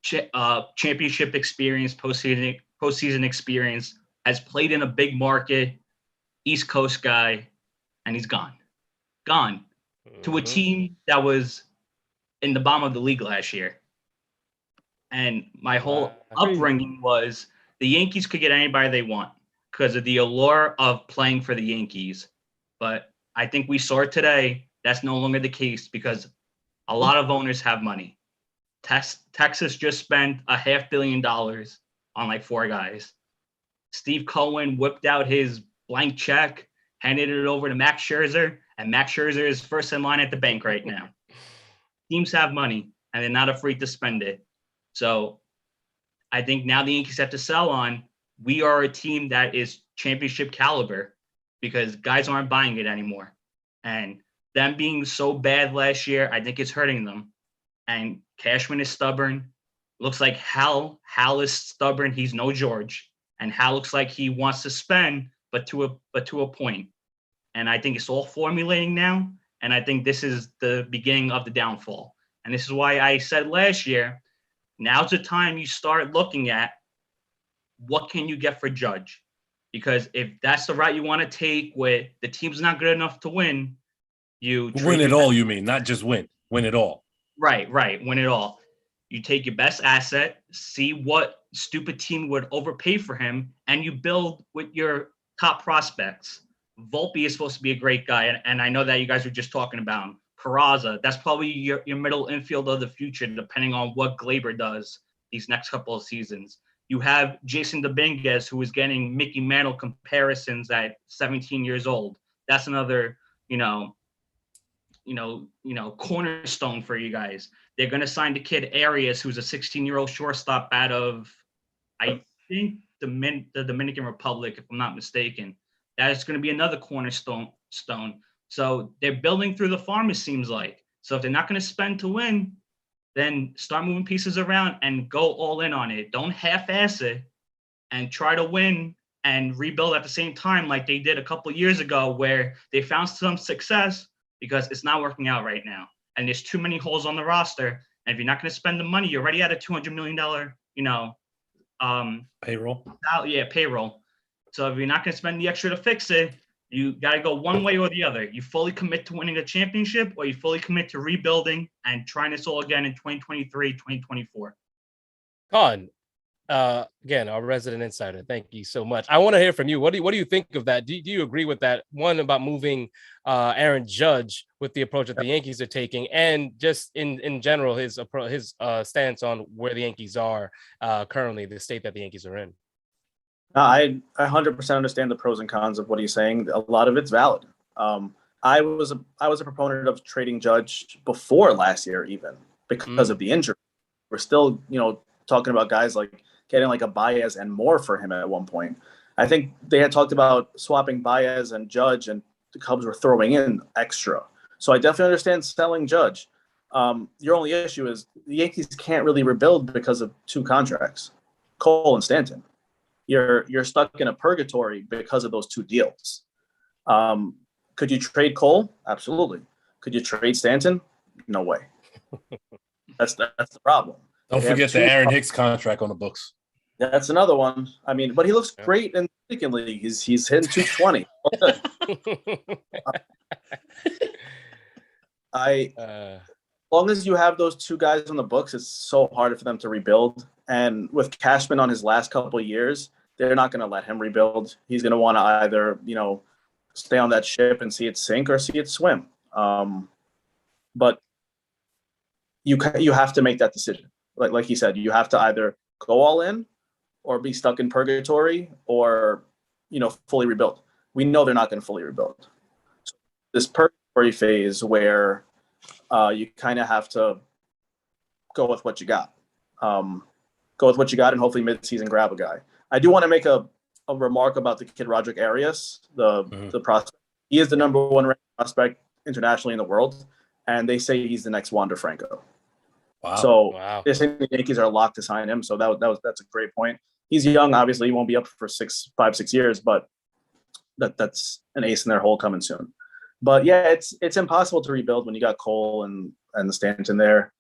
Championship experience, postseason experience. Has played in a big market, East Coast guy, and he's gone to a team that was in the bottom of the league last year. And my whole upbringing was the Yankees could get anybody they want because of the allure of playing for the Yankees. But I think we saw it today. That's no longer the case because a lot of owners have money. Texas just spent $500 million on 4 guys. Steve Cohen whipped out his blank check, handed it over to Max Scherzer, and Max Scherzer is first in line at the bank right now. Teams have money, and they're not afraid to spend it. So I think now the Yankees have to sell on, we are a team that is championship caliber because guys aren't buying it anymore. And them being so bad last year, I think it's hurting them. And Cashman is stubborn. Looks like Hal is stubborn. He's no George. And Hal looks like he wants to spend, but to a point. And I think it's all formulating now. And I think this is the beginning of the downfall. And this is why I said last year, now's the time you start looking at what can you get for Judge? Because if that's the route you want to take where the team's not good enough to win, you win it all, you mean, not just win it all. Right, win it all. You take your best asset, see what stupid team would overpay for him, and you build with your top prospects. Volpe is supposed to be a great guy, and I know that you guys were just talking about him. Peraza. That's probably your middle infield of the future, depending on what Glaber does these next couple of seasons. You have Jason Dominguez, who is getting Mickey Mantle comparisons at 17 years old. That's another, cornerstone for you guys. They're going to sign the kid Arias, who's a 16-year-old shortstop out of, I think, the Dominican Republic, if I'm not mistaken. That is going to be another cornerstone. So they're building through the farm, it seems like. So if they're not going to spend to win, then start moving pieces around and go all in on it. Don't half-ass it and try to win and rebuild at the same time like they did a couple of years ago, where they found some success because it's not working out right now. And there's too many holes on the roster. And if you're not going to spend the money, you're already at a $200 million, payroll. Payroll. So if you're not going to spend the extra to fix it, you got to go one way or the other. You fully commit to winning a championship, or you fully commit to rebuilding and trying this all again in 2023, 2024. Con, again, our resident insider. Thank you so much. I want to hear from you. What do you think of that? Do you agree with that? One, about moving Aaron Judge with the approach that the Yankees are taking, and just in general his stance on where the Yankees are currently, the state that the Yankees are in. I 100% understand the pros and cons of what he's saying. A lot of it's valid. I was a proponent of trading Judge before last year, even because of the injury. We're still, talking about guys like getting like a Baez and more for him at one point. I think they had talked about swapping Baez and Judge, and the Cubs were throwing in extra. So I definitely understand selling Judge. Your only issue is the Yankees can't really rebuild because of two contracts, Cole and Stanton. You're stuck in a purgatory because of those two deals. Could you trade Cole? Absolutely. Could you trade Stanton? No way. That's the problem. Don't forget the Aaron Hicks contract on the books. That's another one. I mean, but he looks great in the Dominican League. He's hitting 220. As long as you have those two guys on the books, it's so hard for them to rebuild. And with Cashman on his last couple of years, they're not going to let him rebuild. He's going to want to either, stay on that ship and see it sink or see it swim. But you have to make that decision. Like he said, you have to either go all in or be stuck in purgatory or, fully rebuild. We know they're not going to fully rebuild. So this purgatory phase where you kind of have to go with what you got. Go with what you got and hopefully midseason grab a guy. I do want to make a remark about the kid Roderick Arias, the prospect. He is the number one ranked prospect internationally in the world, and they say he's the next Wander Franco. Wow. So they think the Yankees are locked to sign him. So that's a great point. He's young, obviously. He won't be up for 5-6 years, but that's an ace in their hole coming soon. But yeah, it's impossible to rebuild when you got Cole and the Stanton there.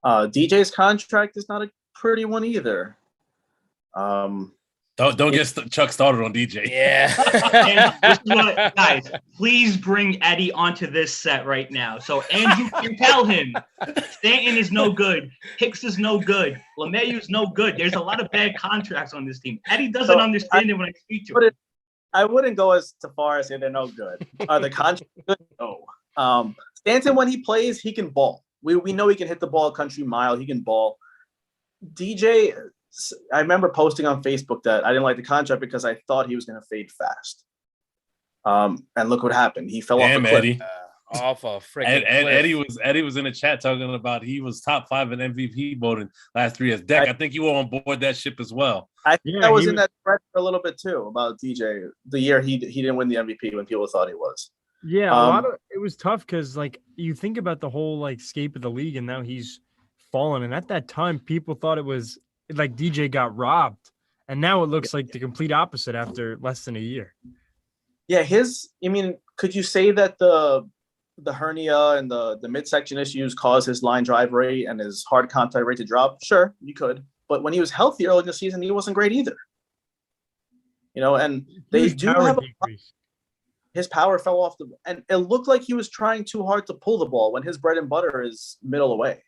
DJ's contract is not a pretty one either. Don't get Chuck started on DJ. Yeah. And guys, please bring Eddie onto this set right now. So Andrew can tell him Stanton is no good, Hicks is no good, LeMahieu's no good. There's a lot of bad contracts on this team. Eddie doesn't understand it when I speak to him. I wouldn't go as far as say they're no good. Are the contracts good? No. Stanton, when he plays, he can ball. We know he can hit the ball a country mile. He can ball. DJ, I remember posting on Facebook that I didn't like the contract because I thought he was going to fade fast. And look what happened. He fell off the cliff. Eddie. Off a freaking cliff. Eddie was in the chat talking about he was top 5 in MVP voting last 3 years. Deck, I think you were on board that ship as well. I think I was in that thread for a little bit too about DJ the year he didn't win the MVP when people thought he was. Yeah, it was tough because you think about the whole scape of the league, and now he's fallen. And at that time, people thought it was like DJ got robbed, and now it looks like the complete opposite after less than a year. Yeah, could you say that the hernia and the midsection issues caused his line drive rate and his hard contact rate to drop? Sure, you could. But when he was healthy early in the season, he wasn't great either. And they do have his power fell off and it looked like he was trying too hard to pull the ball when his bread and butter is middle away.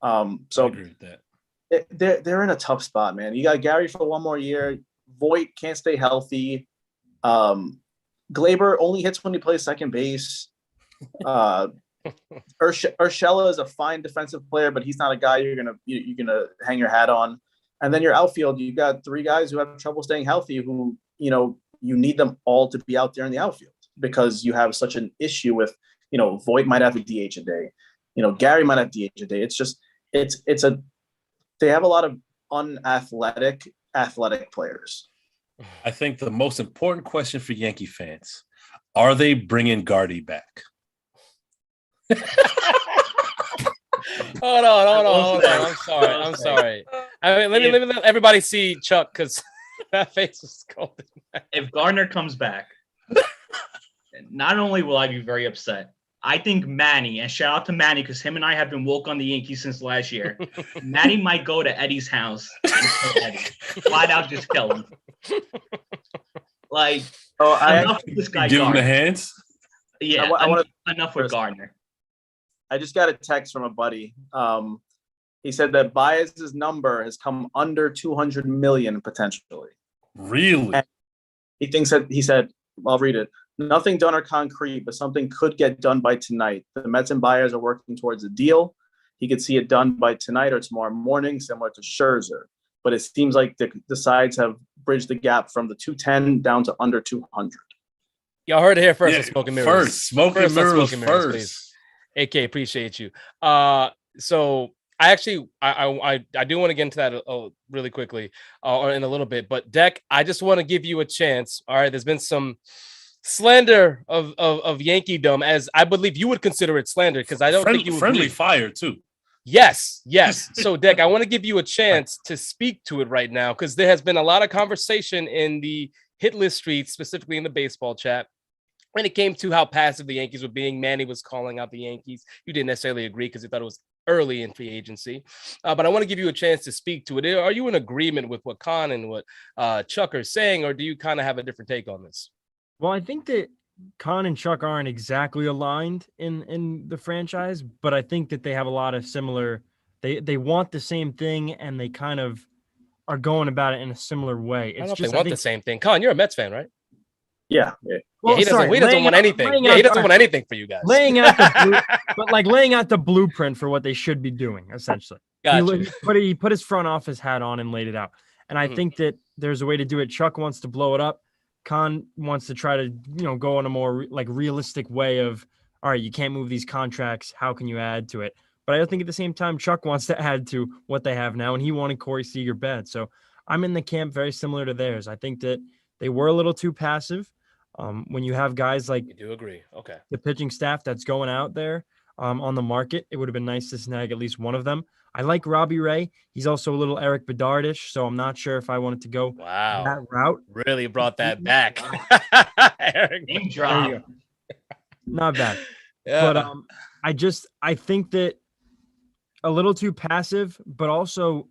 So I agree with that. They're in a tough spot, man. You got Gary for one more year. Voit can't stay healthy. Glaber only hits when he plays second base. Urshela is a fine defensive player, but he's not a guy you're gonna hang your hat on. And then your outfield, you've got 3 guys who have trouble staying healthy. Who you need them all to be out there in the outfield because you have such an issue with Voit might have a DH a day, Gary might have DH a day. It's just they have a lot of unathletic players. I think the most important question for Yankee fans: are they bringing Gardy back? Hold on. I'm sorry. I mean, let me let everybody see Chuck because that face is golden. If Gardner comes back, not only will I be very upset, I think Manny, and shout out to Manny because him and I have been woke on the Yankees since last year. Manny might go to Eddie's house and kill Eddie. Flat out just kill him. Like, enough with this guy. Give him the hands? Yeah, enough with Gardner. I just got a text from a buddy. He said that Baez's number has come under 200 million potentially. Really? And he said, I'll read it. Nothing done or concrete, but something could get done by tonight. The Mets and Baez are working towards a deal. He could see it done by tonight or tomorrow morning, similar to Scherzer. But it seems like the sides have bridged the gap from the 210 down to under 200. Y'all heard it here first. Yeah, Smoking Mirrors. Smoking Mirrors first. AK, appreciate you. So I actually I do want to get into that really quickly or in a little bit, but Deck, I just want to give you a chance. All right, there's been some slander of Yankeedom, as I believe you would consider it slander, because I don't think you would friendly fire too. Yes. So Deck, I want to give you a chance to speak to it right now, because there has been a lot of conversation in the hit list streets, specifically in the baseball chat, when it came to how passive the Yankees were being. Manny was calling out the Yankees. You didn't necessarily agree because you thought it was early in free agency. But I want to give you a chance to speak to it. Are you in agreement with what Khan and what Chuck are saying, or do you kind of have a different take on this? Well, I think that Khan and Chuck aren't exactly aligned in the franchise, but I think that they have a lot of similar. They want the same thing, and they kind of are going about it in a similar way. I don't know if they want the same thing. Khan, you're a Mets fan, right? Yeah. Well, he doesn't want anything. Yeah, he doesn't want anything for you guys. Laying out the blueprint for what they should be doing, essentially. Gotcha. He put his front office hat on and laid it out. And I think that there's a way to do it. Chuck wants to blow it up. Khan wants to try to, go in a more realistic way of, all right, you can't move these contracts. How can you add to it? But I think at the same time, Chuck wants to add to what they have now, and he wanted Corey Seager bad. So I'm in the camp very similar to theirs. I think that they were a little too passive. When you have guys like, you do agree, okay, the pitching staff that's going out there on the market, it would have been nice to snag at least one of them. I like Robbie Ray. He's also a little Eric Bedard-ish, so I'm not sure if I wanted to go that route. Really brought that back. Name drop. Not bad. Yeah. But I think that a little too passive, but also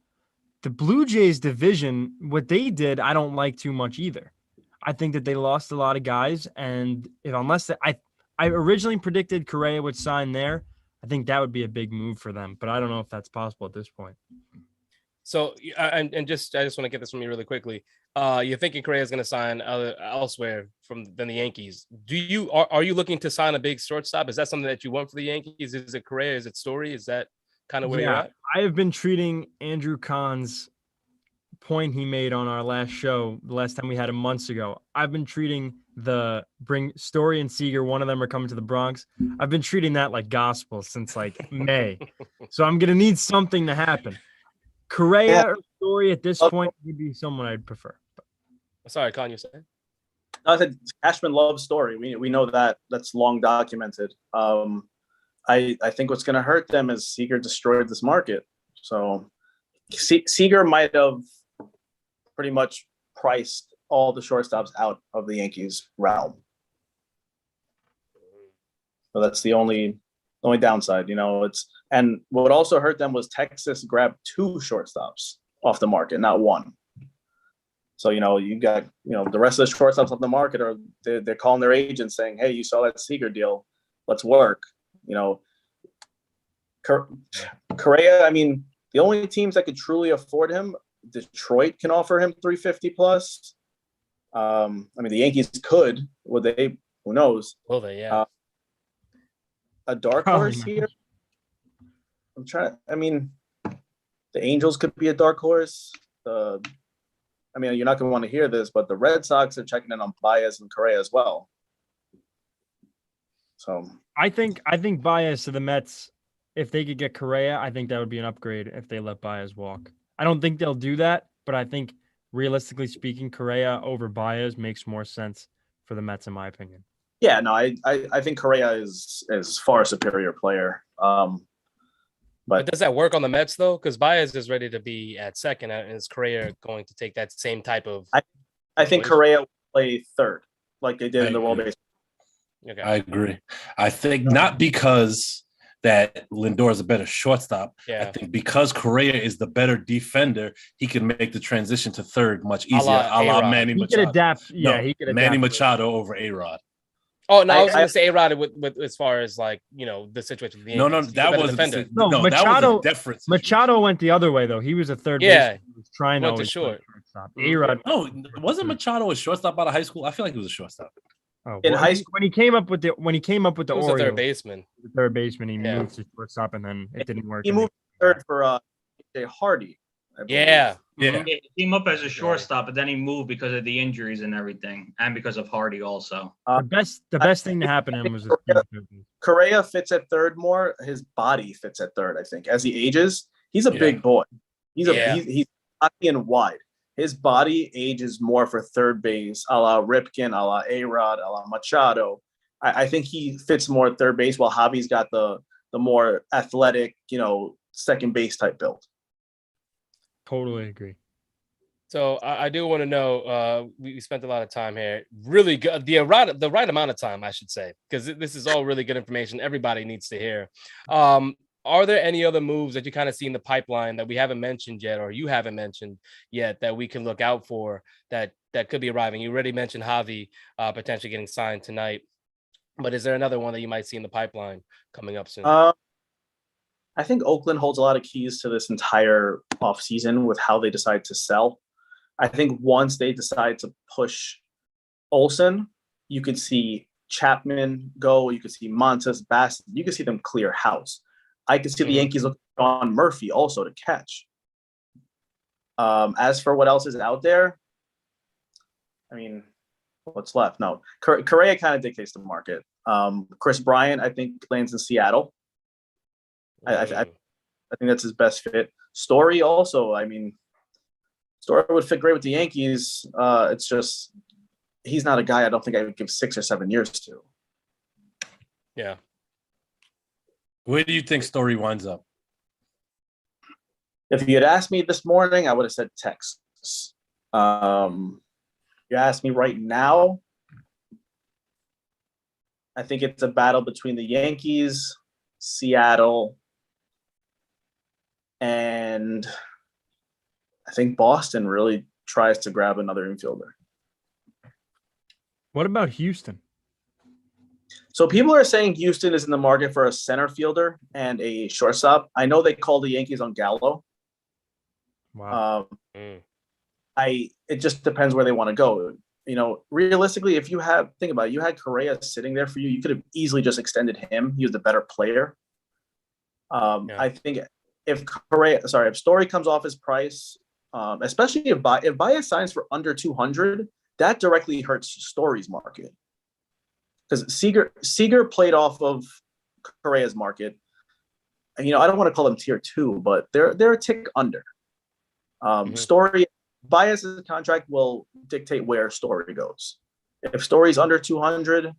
the Blue Jays division, what they did, I don't like too much either. I think that they lost a lot of guys, and I originally predicted Correa would sign there. I think that would be a big move for them, but I don't know if that's possible at this point. So, I just want to get this from you really quickly. You're thinking Correa is going to sign elsewhere than the Yankees. Are you looking to sign a big shortstop? Is that something that you want for the Yankees? Is it Correa? Is it Story? Is that kind of where you're at? I have been treating Andrew Kahn's point he made on our last show, the last time we had him months ago. I've been treating bring Story and Seager, one of them are coming to the Bronx. I've been treating that like gospel since May. So I'm going to need something to happen. Correa or Story at this point would be someone I'd prefer. Sorry, Con, you saying? I said Cashman loves Story. We know that. That's long documented. I think what's going to hurt them is Seager destroyed this market. So Seager might have pretty much priced all the shortstops out of the Yankees realm. So that's the only downside, and what also hurt them was Texas grabbed 2 shortstops off the market, not 1. So, you got, the rest of the shortstops off the market are they're calling their agents saying, hey, you saw that Seager deal. Let's work. Correa, the only teams that could truly afford him, Detroit can offer him $350 plus. The Yankees could. Would they? Who knows? Will they? Yeah. a dark horse here. I mean, the Angels could be a dark horse. I mean, you're not going to want to hear this, but the Red Sox are checking in on Baez and Correa as well. So I think Baez to the Mets, if they could get Correa, I think that would be an upgrade if they let Baez walk. I don't think they'll do that, but I think realistically speaking, Correa over Baez makes more sense for the Mets, in my opinion. Yeah, no, I think Correa is far superior player. But does that work on the Mets though? Because Baez is ready to be at second, and is Correa going to take that same type of? I think Correa will play third, like they did in the World Baseball. Okay. I agree. I think not because that Lindor is a better shortstop. Yeah. I think because Correa is the better defender, he can make the transition to third much easier. A la Manny Machado. He could adapt. Yeah, he could adapt. Manny Machado over A-Rod. Oh no, I was going to say A-Rod with as far as like the situation. With the Yankees. That was defender. Machado, that was a different situation. Machado went the other way though. He was a third. Yeah, he was trying to short. A-Rod. No, wasn't Machado a shortstop out of high school? I feel like he was a shortstop. Oh, in high school, when he came up with the Orioles, third baseman. He moved to shortstop, and then it didn't work. He moved third for Hardy. Yeah. He came up as a shortstop, but then he moved because of the injuries and everything, and because of Hardy also. The best thing to happen to him was Correa fits at third more. His body fits at third. I think as he ages, he's a big boy. He's cocky and wide. His body ages more for third base, a la Ripken, a la A-Rod, a la Machado. I think he fits more at third base, while Javi's got the more athletic, second base type build. Totally agree. So I do want to know, we spent a lot of time here. Really good, the right amount of time, I should say, because this is all really good information everybody needs to hear. Are there any other moves that you kind of see in the pipeline that we haven't mentioned yet, or you haven't mentioned yet, that we can look out for that could be arriving? You already mentioned Javi potentially getting signed tonight, but is there another one that you might see in the pipeline coming up soon? I think Oakland holds a lot of keys to this entire offseason with how they decide to sell. I think once they decide to push Olsen, you could see Chapman go, you could see Montes, Bassett, you could see them clear house. I could see the Yankees look on Murphy also to catch. As for what else is out there, I mean, what's left? No, Correa kind of dictates the market. Chris Bryant, I think, lands in Seattle. I think that's his best fit. Story also, I mean, Story would fit great with the Yankees. It's just he's not a guy I don't think I would give 6 or 7 years to. Yeah. Where do you think Story winds up? If you had asked me this morning, I would have said Texas. You asked me right now, I think it's a battle between the Yankees, Seattle, and I think Boston really tries to grab another infielder. What about Houston? So people are saying Houston is in the market for a center fielder and a shortstop. I know they call the Yankees on Gallo. Wow. It just depends where they want to go. Realistically, if you think about it, you had Correa sitting there for you. You could have easily just extended him. He was the better player. I think if Story comes off his price, especially if Baez signs for under 200, that directly hurts Story's market. Because Seager played off of Correa's market. And, I don't want to call them tier 2, but they're a tick under. Story, Baez's contract will dictate where Story goes. If Story's under 200,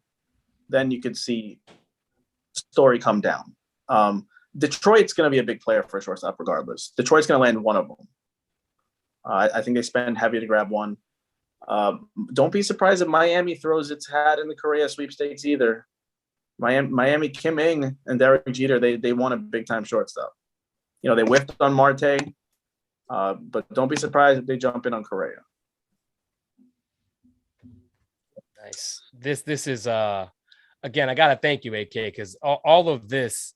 then you could see Story come down. Detroit's going to be a big player for a shortstop regardless. Detroit's going to land one of them. I think they spend heavy to grab one. Don't be surprised if Miami throws its hat in the Correa sweepstakes either. Miami, Kim Ng and Derek Jeter, they want a big-time shortstop. They whiffed on Marte, but don't be surprised if they jump in on Correa. Nice. This is again, I gotta thank you, AK, because all of this.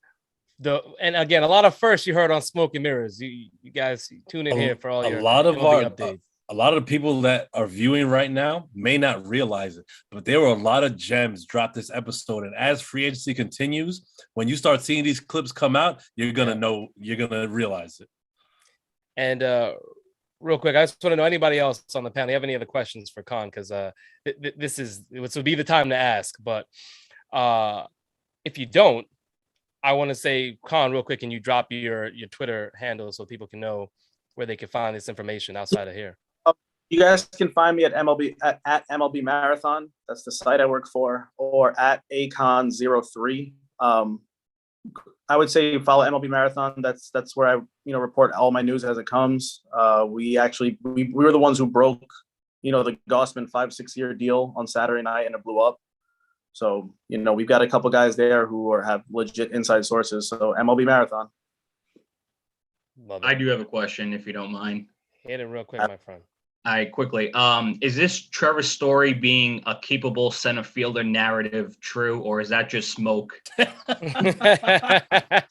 And again, a lot of firsts you heard on Smoke and Mirrors. You guys tune in here for all your updates. a lot of the people that are viewing right now may not realize it, but there were a lot of gems dropped this episode. And as free agency continues, when you start seeing these clips come out, you're going to know, you're going to realize it. And real quick, I just want to know, anybody else on the panel, you have any other questions for Khan? Because this would be the time to ask. But if you don't, I want to say, Khan, real quick, can you drop your Twitter handle so people can know where they can find this information outside of here? You guys can find me at MLB Marathon. That's the site I work for, or at Acon03. I would say follow MLB Marathon. That's where I report all my news as it comes. We were the ones who broke the Gossman 5-6 year deal on Saturday night, and it blew up. So we've got a couple guys there who have legit inside sources. So MLB Marathon. I do have a question, if you don't mind. Hit it real quick, my friend. All right, quickly. Is this Trevor Story being a capable center fielder narrative true, or is that just smoke?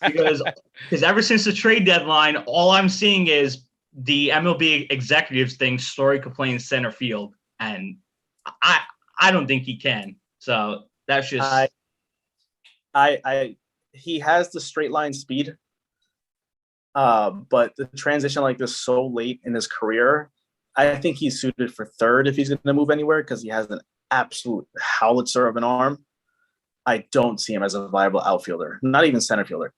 Because ever since the trade deadline, all I'm seeing is the MLB executives think Story could play in center field, and I don't think he can. So that's just. He has the straight line speed, but the transition like this so late in his career. I think he's suited for third if he's going to move anywhere because he has an absolute howitzer of an arm. I don't see him as a viable outfielder, not even center fielder,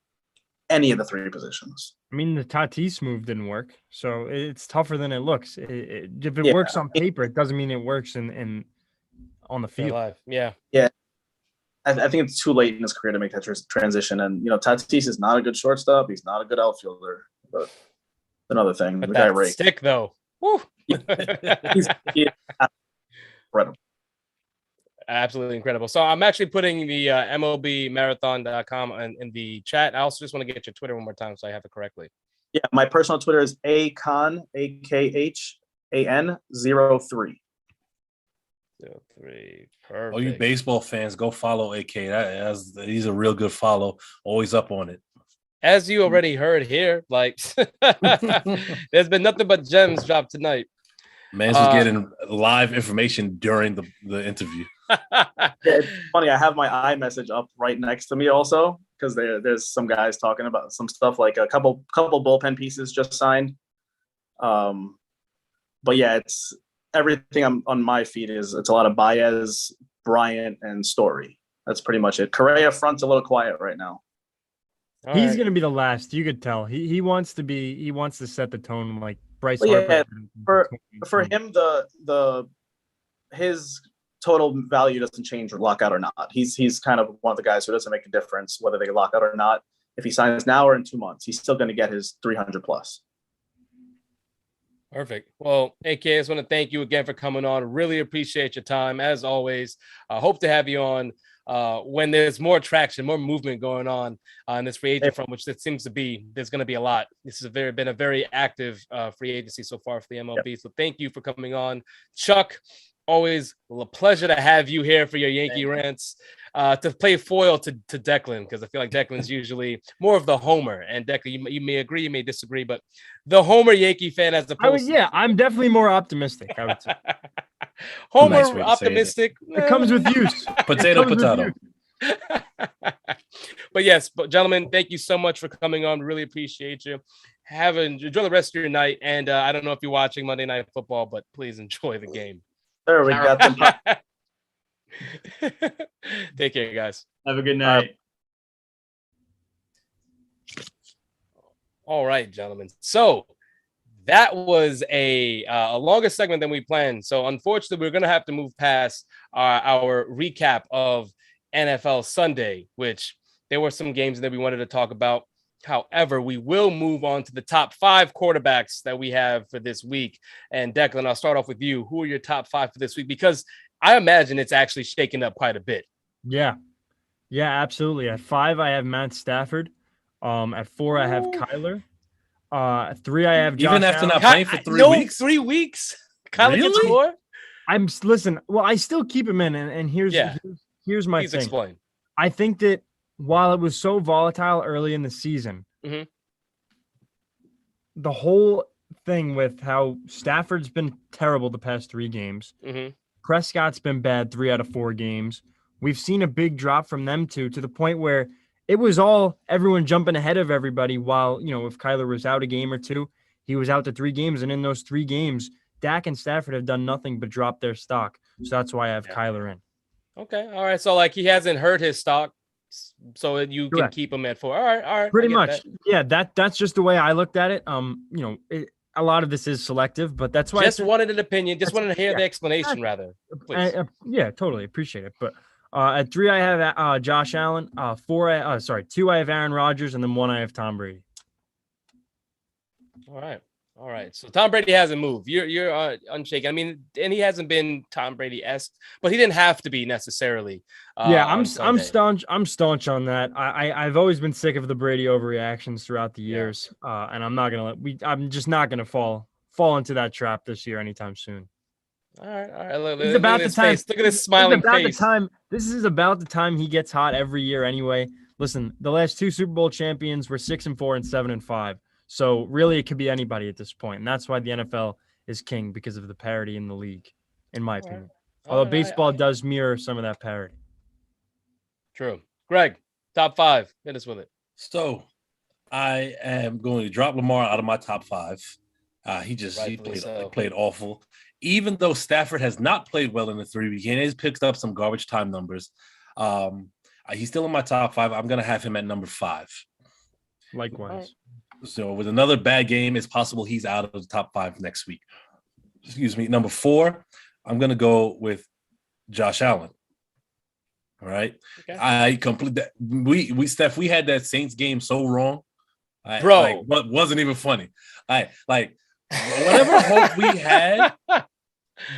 any of the three positions. I mean, the Tatis move didn't work, so it's tougher than it looks. If it works on paper, it doesn't mean it works in on the field. Yeah. I think it's too late in his career to make that transition. And Tatis is not a good shortstop. He's not a good outfielder. But another thing, but the guy raked. Stick though. Woo. He's incredible. Absolutely incredible. So I'm actually putting the MLBmarathon.com in the chat. I also just want to get your Twitter one more time so I have it correctly. Yeah, my personal Twitter is Akhan, AKHAN03. 03. Perfect. Oh, you baseball fans, go follow AK. He's a real good follow. Always up on it. As you already heard here, there's been nothing but gems dropped tonight. Man's was getting live information during the interview. It's funny. I have my iMessage up right next to me also because there's some guys talking about some stuff like a couple bullpen pieces just signed. But yeah, it's everything on my feed it's a lot of Baez, Bryant, and Story. That's pretty much it. Correa front's a little quiet right now. He's going to be the last. You could tell. He wants to set the tone like Bryce Harper. Yeah, for him, his total value doesn't change with lockout or not. He's kind of one of the guys who doesn't make a difference whether they lock out or not. If he signs now or in 2 months, he's still going to get his 300 plus. Perfect. Well, AK, I just want to thank you again for coming on. Really appreciate your time as always. I hope to have you on when there's more traction, more movement going on in this free agent front, which it seems to be. There's going to be a lot. This has been a very active free agency so far for the MLB. Yep. So thank you for coming on, Chuck. Always a pleasure to have you here for your Yankee rants, to play foil to Declan, because I feel like Declan's usually more of the homer, and Declan, you may agree, you may disagree, but the homer Yankee fan as opposed I'm definitely more optimistic, I would say. Homer optimistic. It comes with use. Potato. But yes, gentlemen, thank you so much for coming on. Really appreciate you. Enjoy the rest of your night. And I don't know if you're watching Monday Night Football, but please enjoy the game. There we got them. Take care, guys. Have a good night. All right, gentlemen. So that was a longer segment than we planned. So unfortunately, we're going to have to move past our recap of NFL Sunday, which there were some games that we wanted to talk about. However, we will move on to the top 5 quarterbacks that we have for this week. And Declan, I'll start off with you. Who are your top 5 for this week? Because I imagine it's actually shaken up quite a bit. Yeah, absolutely. At 5, I have Matt Stafford. At 4, I have Kyler. At 3, I have Josh Even after Allen. not playing for 3 weeks? 3 weeks? Kyler Really? gets 4? Listen, well, I still keep him in, and here's my Please thing. Explain. I think that while it was so volatile early in the season, mm-hmm. the whole thing with how Stafford's been terrible the past 3 games. Mm-hmm. Prescott's been bad 3 out of 4 games. We've seen a big drop from them two to the point where it was all everyone jumping ahead of everybody while, if Kyler was out a game or two, he was out to 3 games. And in those 3 games, Dak and Stafford have done nothing but drop their stock. So that's why I have Kyler in. Okay. All right. So like he hasn't hurt his stock. So you Correct. Can keep him at 4. All right. Pretty much. That. Yeah, that's just the way I looked at it. A lot of this is selective, but that's why just wanted an opinion. Just wanted to hear the explanation, rather. Please. Yeah, totally appreciate it. But at 3, I have Josh Allen. 4, 2, I have Aaron Rodgers, and then 1, I have Tom Brady. All right. So Tom Brady hasn't moved. You're unshaken. I mean, and he hasn't been Tom Brady-esque, but he didn't have to be necessily. I'm staunch. I'm staunch on that. I've always been sick of the Brady overreactions throughout the years, and I'm not gonna I'm just not gonna fall into that trap this year anytime soon. All right. Look at the time. Look at this smiling face. This is about the time he gets hot every year anyway. Listen, the last 2 Super Bowl champions were 6-4 and 7-5. So really, it could be anybody at this point, and that's why the NFL is king, because of the parity in the league, in my opinion. Although baseball does mirror some of that parity. True. Greg, top 5. Hit us with it. So, I am going to drop Lamar out of my top 5. He played awful. Even though Stafford has not played well in the 3-week, he has picked up some garbage time numbers. He's still in my top 5. I'm going to have him at number 5. Likewise. So with another bad game, it's possible he's out of the top 5 next week. Excuse me. Number 4, I'm going to go with Josh Allen. All right. Okay. I complete that. We had that Saints game so wrong. Bro. What wasn't even funny. Whatever hope we had,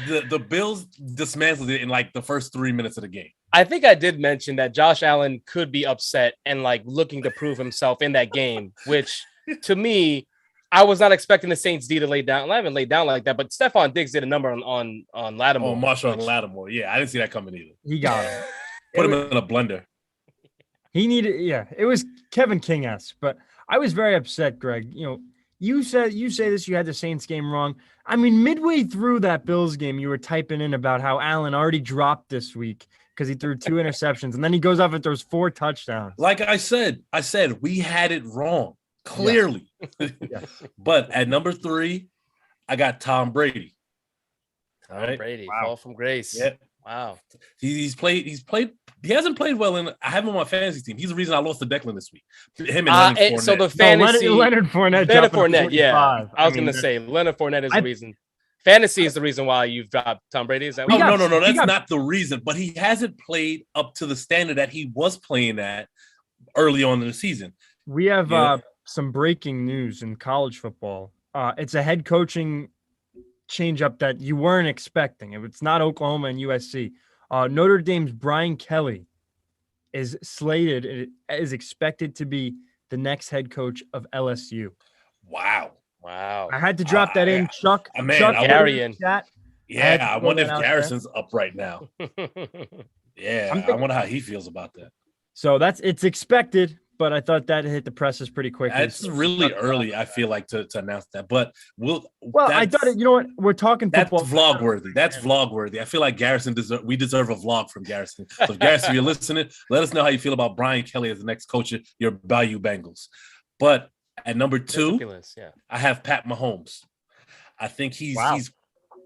the Bills dismantled it in like the first 3 minutes of the game. I think I did mention that Josh Allen could be upset and like looking to prove himself in that game, which to me, I was not expecting the Saints D to lay down. I haven't laid down like that, but Stephon Diggs did a number on Lattimore. Oh, Marshawn Lattimore. Yeah, I didn't see that coming either. He got him. Put him in a blender. He needed, it was Kevin King-esque, but I was very upset, Greg. You say this, you had the Saints game wrong. I mean, midway through that Bills game, you were typing in about how Allen already dropped this week because he threw 2 interceptions, and then he goes off and throws 4 touchdowns. Like I said we had it wrong, clearly. Yeah. But at number 3, I got Tom Brady. Tom Brady, fall from grace. Yeah. Wow. He hasn't played well I have him on my fantasy team. He's the reason I lost to Declan this week. Him and Leonard Fournette. So the fantasy Leonard Fournette, yeah. I was gonna say Leonard Fournette is the reason. Fantasy is the reason why you've dropped Tom Brady. Is that no. That's not the reason. But he hasn't played up to the standard that he was playing at early on in the season. We have some breaking news in college football. It's a head coaching change up that you weren't expecting. It's not Oklahoma and USC. Notre Dame's Brian Kelly is expected to be the next head coach of LSU. Wow. I had to drop that in, Chuck. Man, Chuck Garrion. I wonder if Garrison's up right now. Yeah, I wonder how he feels about that. So it's expected, but I thought that hit the presses pretty quickly. It's really early, I feel like, to announce that. But I thought you know what? We're talking football. That's vlog worthy. That's vlog worthy. I feel like Garrison we deserve a vlog from Garrison. So Garrison, if you're listening, let us know how you feel about Brian Kelly as the next coach of your Bayou Bengals. But at number 2, I have Pat Mahomes. I think he's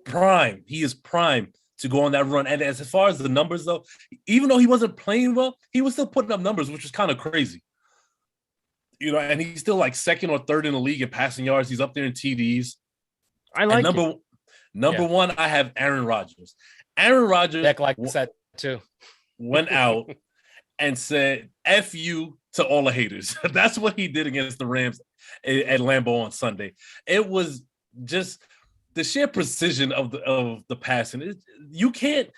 prime. He is prime to go on that run. And as far as the numbers, though, even though he wasn't playing well, he was still putting up numbers, which is kind of crazy. And he's still like 2nd or 3rd in the league in passing yards. He's up there in TDs. I like number 1, I have Aaron Rodgers. Aaron Rodgers that too. Went out and said, F you to all the haters. That's what he did against the Rams at Lambeau on Sunday. It was just the sheer precision of the passing. You can't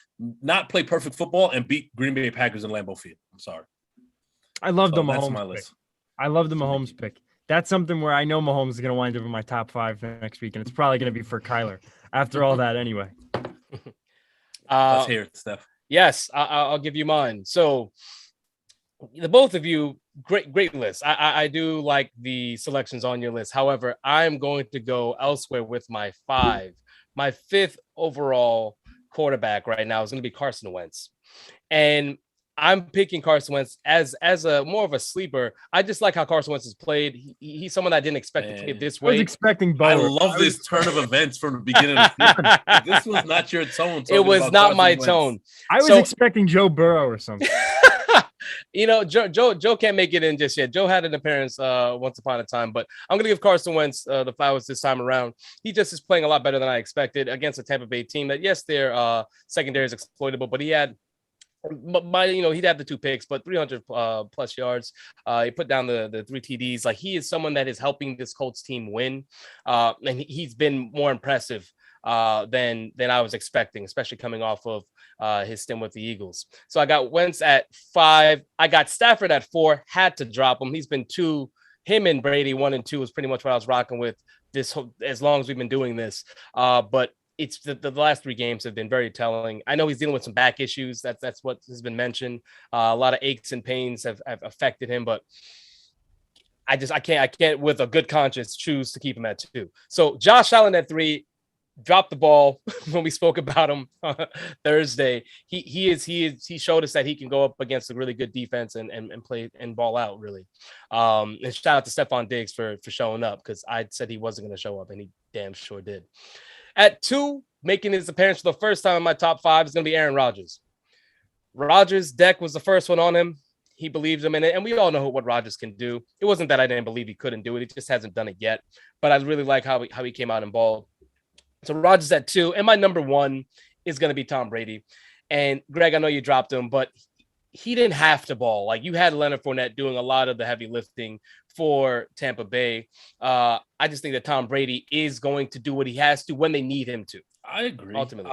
not play perfect football and beat Green Bay Packers in Lambeau Field. I'm sorry. I love the Mahomes my pick. list. I love the Mahomes pick. That's something where I know Mahomes is going to wind up in my top 5 next week, and it's probably going to be for Kyler after all that anyway. Let's hear it, Steph. Yes, I'll give you mine. So the both of you great list. I do like the selections on your list. However, I'm going to go elsewhere with my fifth overall quarterback right now is going to be Carson Wentz. And I'm picking Carson Wentz as a more of a sleeper. I just like how Carson Wentz has played. He's someone I didn't expect to play this way. I was expecting I love this turn of events from the beginning of the season. This was not your tone. It was not my tone. I was expecting Joe Burrow or something. Joe can't make it in just yet. Joe had an appearance once upon a time, but I'm gonna give Carson Wentz the flowers this time around. He just is playing a lot better than I expected against a Tampa Bay team that, yes, their secondary is exploitable, but he had he'd have the 2 picks, but 300 plus yards. He put down the 3 TDs. Like, he is someone that is helping this Colts team win, and he's been more impressive than I was expecting, especially coming off of his stint with the Eagles. So I got Wentz at 5. I got Stafford at 4. Had to drop him. He's been 2. Him and Brady 1 and 2 is pretty much what I was rocking with this as long as we've been doing this. But it's the last 3 games have been very telling. I know he's dealing with some back issues. That's what has been mentioned. A lot of aches and pains have affected him, but I can't with a good conscience choose to keep him at 2. So Josh Allen at 3. Dropped the ball when we spoke about him Thursday. He showed us that he can go up against a really good defense and play and ball out, really. And shout out to Stephon Diggs for showing up, because I said he wasn't going to show up, and he damn sure did. At 2, making his appearance for the first time in my top 5 is going to be Aaron Rodgers. Rodgers' deck was the first one on him. He believes him in it, and we all know what Rodgers can do. It wasn't that I didn't believe he couldn't do it. He just hasn't done it yet. But I really like how he came out and balled. So Rodgers at 2, and my number 1 is going to be Tom Brady. And Greg, I know you dropped him, but he didn't have to ball. Like, you had Leonard Fournette doing a lot of the heavy lifting for Tampa Bay. I just think that Tom Brady is going to do what he has to when they need him to. I agree. Ultimately,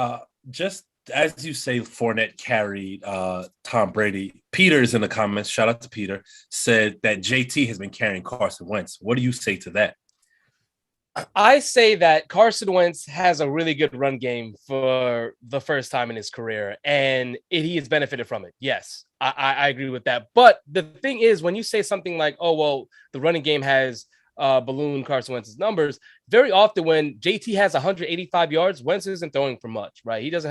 just as you say, Fournette carried Tom Brady. Peter's in the comments. Shout out to Peter. Said that JT has been carrying Carson Wentz. What do you say to that? I say that Carson Wentz has a really good run game for the first time in his career, and he has benefited from it. Yes, I agree with that. But the thing is, when you say something like, oh, well, the running game has ballooned Carson Wentz's numbers, very often when JT has 185 yards, Wentz isn't throwing for much, right? He just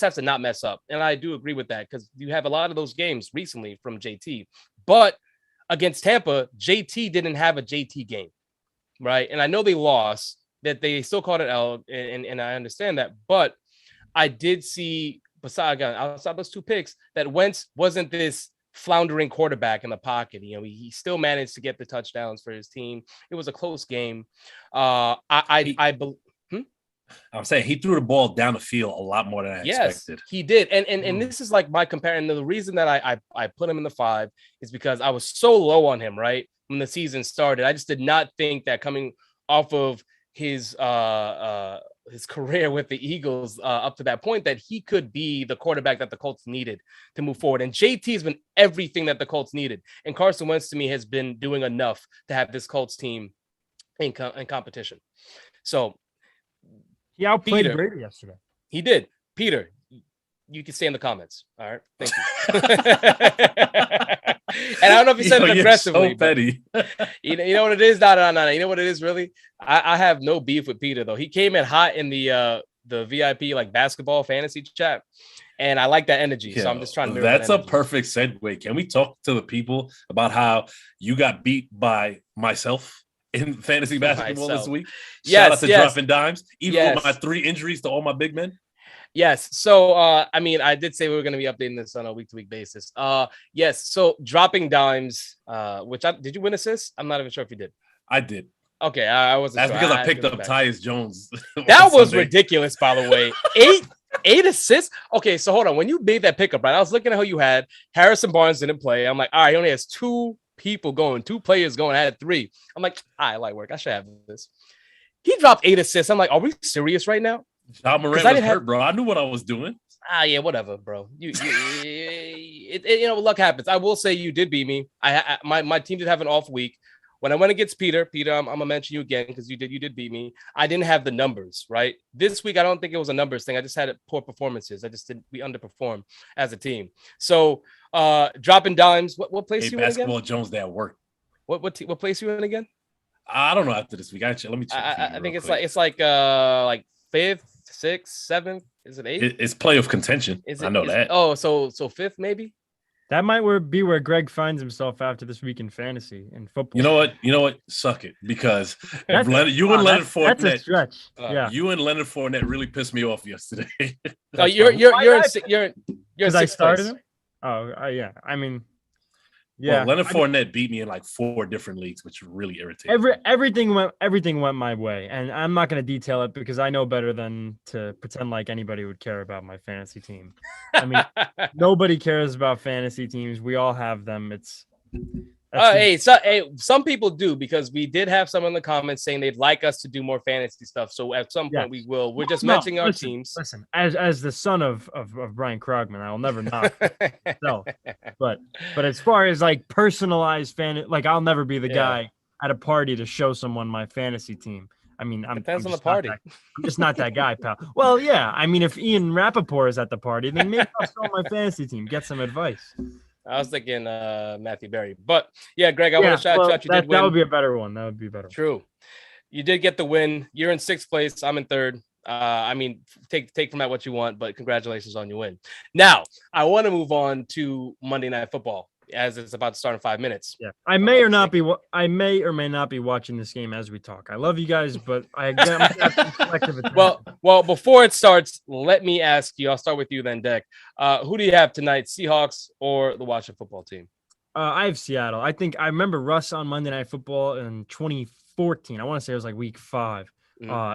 has to not mess up. And I do agree with that, because you have a lot of those games recently from JT. But against Tampa, JT didn't have a JT game. Right. And I know they lost, that they still called it out, and I understand that. But I did see, outside those 2 picks, that Wentz wasn't this floundering quarterback in the pocket. He still managed to get the touchdowns for his team. It was a close game. I'm saying he threw the ball down the field a lot more than I expected. He did. And this is like my comparison. The reason that I put him in the 5 is because I was so low on him, right, when the season started. I just did not think that coming off of his career with the Eagles up to that point, that he could be the quarterback that the Colts needed to move forward. And JT has been everything that the Colts needed. And Carson Wentz, to me, has been doing enough to have this Colts team in competition. So he outplayed Brady yesterday. He did. Peter, you can stay in the comments. All right. Thank you. And I don't know if you said it aggressively. So petty. You know what it is? No. You know what it is, really? I have no beef with Peter, though. He came in hot in the VIP like basketball fantasy chat, and I like that energy. So I'm just trying to mirror that's that a perfect segue. Can we talk to the people about how you got beat by myself in fantasy basketball this week? Shout out to Dropping Dimes, even with my 3 injuries to all my big men. Yes. So, I did say we were going to be updating this on a week-to-week basis. Yes. So, Dropping Dimes, did you win assists? I'm not even sure if you did. I did. Okay. I wasn't That's sure. because I picked up Tyus Jones. That was ridiculous, by the way. 8 assists. Okay. So, hold on. When you made that pickup, right, I was looking at who you had. Harrison Barnes didn't play. I'm like, all right, he only has 2 players going. I had 3. I'm like, I like work. I should have this. He dropped 8 assists. I'm like, are we serious right now? John Moran was hurt, bro. I knew what I was doing. Yeah, whatever, bro. Luck happens. I will say you did beat me. My team did have an off week. when I went against Peter, I'm gonna mention you again because you did beat me. I didn't have the numbers right this week. I don't think it was a numbers thing. I just had poor performances. We underperformed as a team. So dropping dimes. What place you in again? Basketball Jones day at work. What place you in again? I don't know after this week. Let me check. I think it's like fifth, sixth, seventh. Is it eighth? It's playoff contention. I know that. Oh, so fifth maybe. That might be where Greg finds himself after this week in fantasy and football. You know what? Suck it, because and Leonard Fournette. That's a stretch. Yeah, you and Leonard Fournette really pissed me off yesterday. No, you're because I started him. Oh, yeah. I mean, yeah. Well, Leonard Fournette beat me in like 4 different leagues, which really irritated. Everything went my way, and I'm not going to detail it because I know better than to pretend like anybody would care about my fantasy team. I mean, nobody cares about fantasy teams. We all have them. Some people do, because we did have some in the comments saying they'd like us to do more fantasy stuff. So at some point we will. We're just mentioning our teams. Listen, as the son of Brian Krogman, I will never knock. No, but as far as like personalized like I'll never be the guy at a party to show someone my fantasy team. I mean, depends on the party. I'm just not that guy, pal. Well, yeah. I mean, if Ian Rappaport is at the party, then maybe I'll show my fantasy team, get some advice. I was thinking Matthew Berry. But yeah, Greg, I want to shout out. You did win. That would be a better one. That would be better. True. You did get the win. You're in 6th place. I'm in 3rd. I mean, take from that what you want, but congratulations on your win. Now, I want to move on to Monday Night Football, as it's about to start in 5 minutes. Yeah, I may or may not be watching this game as we talk. I love you guys, but I'm selective attention. Well, before it starts, let me ask you. I'll start with you then, Deck. Who do you have tonight, Seahawks or the Washington Football Team? I have Seattle. I remember Russ on Monday Night Football in 2014. I want to say it was like week 5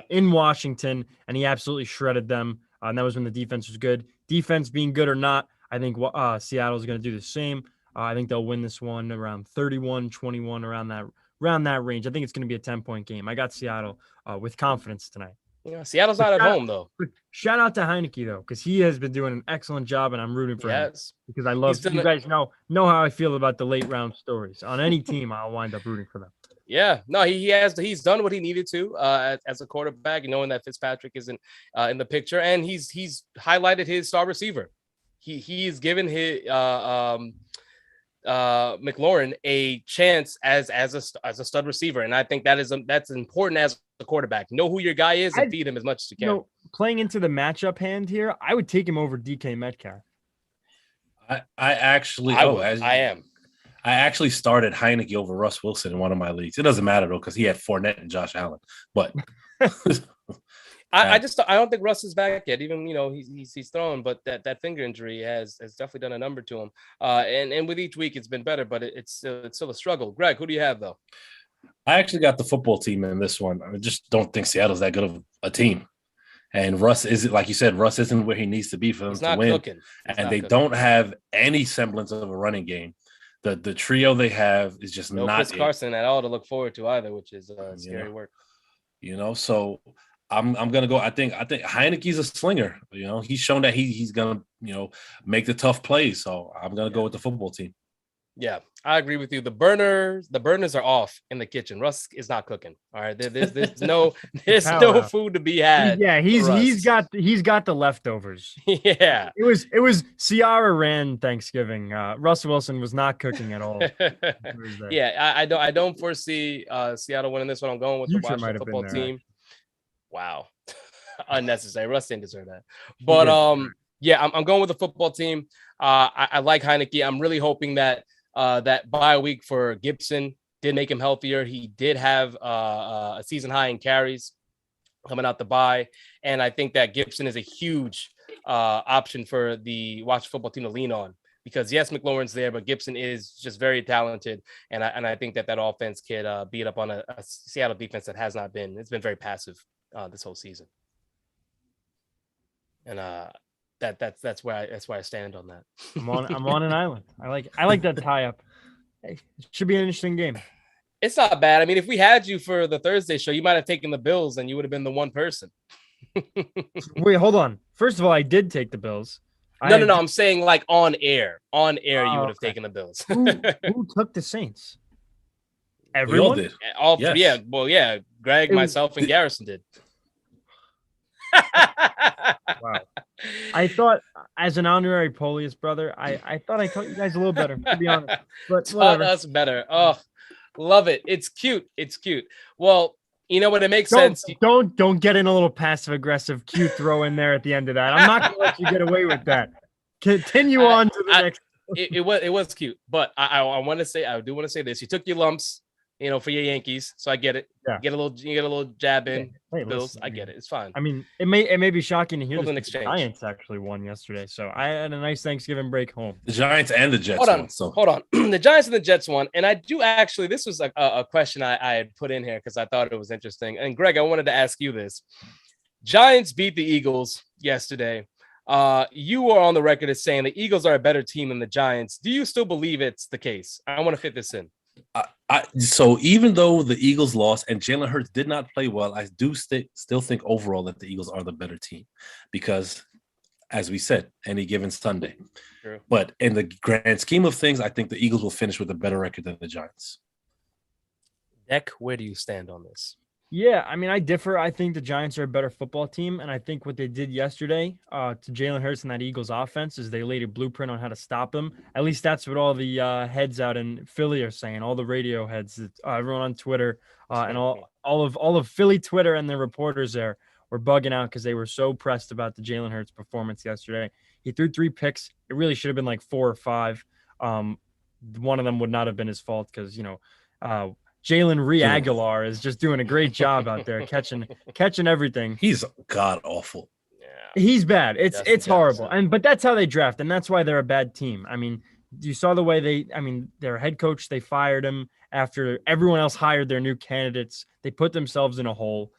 in Washington, and he absolutely shredded them. And that was when the defense was good. Defense being good or not, I think Seattle is going to do the same. I think they'll win this one around 31-21, around that range. I think it's going to be a 10-point game. I got Seattle with confidence tonight. Yeah, Seattle's not at home, though. Shout out to Heineke, though, because he has been doing an excellent job, and I'm rooting for him. Because I love you guys know how I feel about the late round stories. On any team, I'll wind up rooting for them. Yeah, no, he's done what he needed to as a quarterback, knowing that Fitzpatrick isn't in the picture, and he's highlighted his star receiver. He's given his McLaurin a chance as a stud receiver, and I think that's important as a quarterback. Know who your guy is and feed him as much as you can. Playing into the matchup hand here, I would take him over DK Metcalf. I actually started Heineke over Russ Wilson in one of my leagues. It doesn't matter though, because he had Fournette and Josh Allen. But I don't think Russ is back yet. Even he's thrown, but that finger injury has definitely done a number to him. And with each week it's been better, but it's still a struggle. Greg, who do you have though? I actually got the football team in this one. I just don't think Seattle's that good of a team. And Russ isn't, like you said, Russ isn't where he needs to be for them to win. And they don't have any semblance of a running game. The trio they have is just not Chris Carson at all to look forward to either, which is scary work. So I'm gonna go. I think Heineke's a slinger. He's shown that he's gonna make the tough plays. So I'm gonna go with the football team. Yeah, I agree with you. The burners are off in the kitchen. Russ is not cooking. All right, there's no food to be had. Yeah, he's got the leftovers. Yeah, it was Ciara ran Thanksgiving. Russ Wilson was not cooking at all. Yeah, I don't foresee Seattle winning this one. I'm going with the Washington Football Team. Right? Wow, unnecessary. Russ didn't deserve that. But yeah, I'm going with the football team. I like Heineke. I'm really hoping that that bye week for Gibson did make him healthier. He did have a season high in carries coming out the bye. And I think that Gibson is a huge option for the Washington Football Team to lean on, because yes, McLaurin's there, but Gibson is just very talented. And I think that offense could beat up on a Seattle defense that has not been. It's been very passive this whole season. And that's where I stand on that. I'm on an island. I like that tie up. It should be an interesting game. It's not bad. I mean, if we had you for the Thursday show, you might have taken the Bills and you would have been the one person. Wait, hold on. First of all, I did take the Bills. No. I'm saying like on air. On air, you would have taken the Bills. Who took the Saints? Everyone? We all did. Yes. Yeah. Well, yeah. Greg, myself, and Garrison did. Wow. I thought, as an honorary Polius brother, I thought I taught you guys a little better, to be honest. But taught us better. Oh, love it. It's cute. It's cute. Well, you know what? It makes sense. Don't get in a little passive aggressive cute throw in there at the end of that. I'm not going to let you get away with that. Continue on to the next. It was cute, but I want to say, I do want to say this. You took your lumps, for your Yankees, so I get it. Yeah. You get a little jab in. Hey, Bills, I get it. It's fine. I mean, it may be shocking to hear this. The Giants actually won yesterday, so I had a nice Thanksgiving break home. The Giants and the Jets Hold on. The Giants and the Jets won, and I do actually. This was a question I had put in here because I thought it was interesting. And Greg, I wanted to ask you this: Giants beat the Eagles yesterday. You were on the record as saying the Eagles are a better team than the Giants. Do you still believe it's the case? I want to fit this in. So even though the Eagles lost and Jalen Hurts did not play well, I do still think overall that the Eagles are the better team because, as we said, any given Sunday. True. But in the grand scheme of things, I think the Eagles will finish with a better record than the Giants. Deck, where do you stand on this? Yeah, I mean, I differ. I think the Giants are a better football team, and I think what they did yesterday to Jalen Hurts and that Eagles offense is they laid a blueprint on how to stop them. At least that's what all the heads out in Philly are saying. All the radio heads, everyone on Twitter, and all of Philly Twitter and the reporters there were bugging out because they were so pressed about the Jalen Hurts performance yesterday. He threw 3 picks. It really should have been like 4 or 5. One of them would not have been his fault because Jalen Aguilar is just doing a great job out there catching everything. He's god awful. Yeah. He's bad. It's horrible. But that's how they draft, and that's why they're a bad team. I mean, you saw the way their head coach, they fired him after everyone else hired their new candidates. They put themselves in a hole.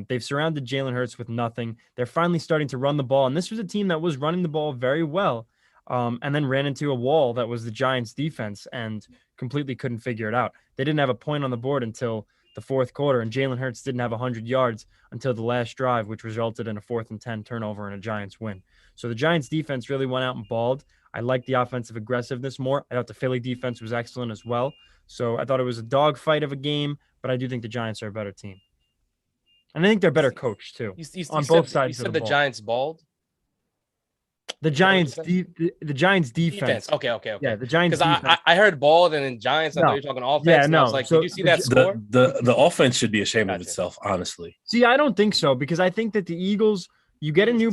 They've surrounded Jalen Hurts with nothing. They're finally starting to run the ball, and this was a team that was running the ball very well. And then ran into a wall that was the Giants defense and completely couldn't figure it out. They didn't have a point on the board until the fourth quarter, and Jalen Hurts didn't have 100 yards until the last drive, which resulted in a 4th and 10 turnover and a Giants win. So the Giants defense really went out and balled. I like the offensive aggressiveness more. I thought the Philly defense was excellent as well. So I thought it was a dogfight of a game, but I do think the Giants are a better team. And I think they're better coached too. On both sides of the ball. You said the Giants balled? The Giants defense. Okay. Yeah, the Giants because I heard balled and then Giants. I thought you were talking offense. Yeah, no. I was like, did you see that score? The offense should be ashamed of itself, honestly. See, I don't think so because I think that the Eagles, you get a new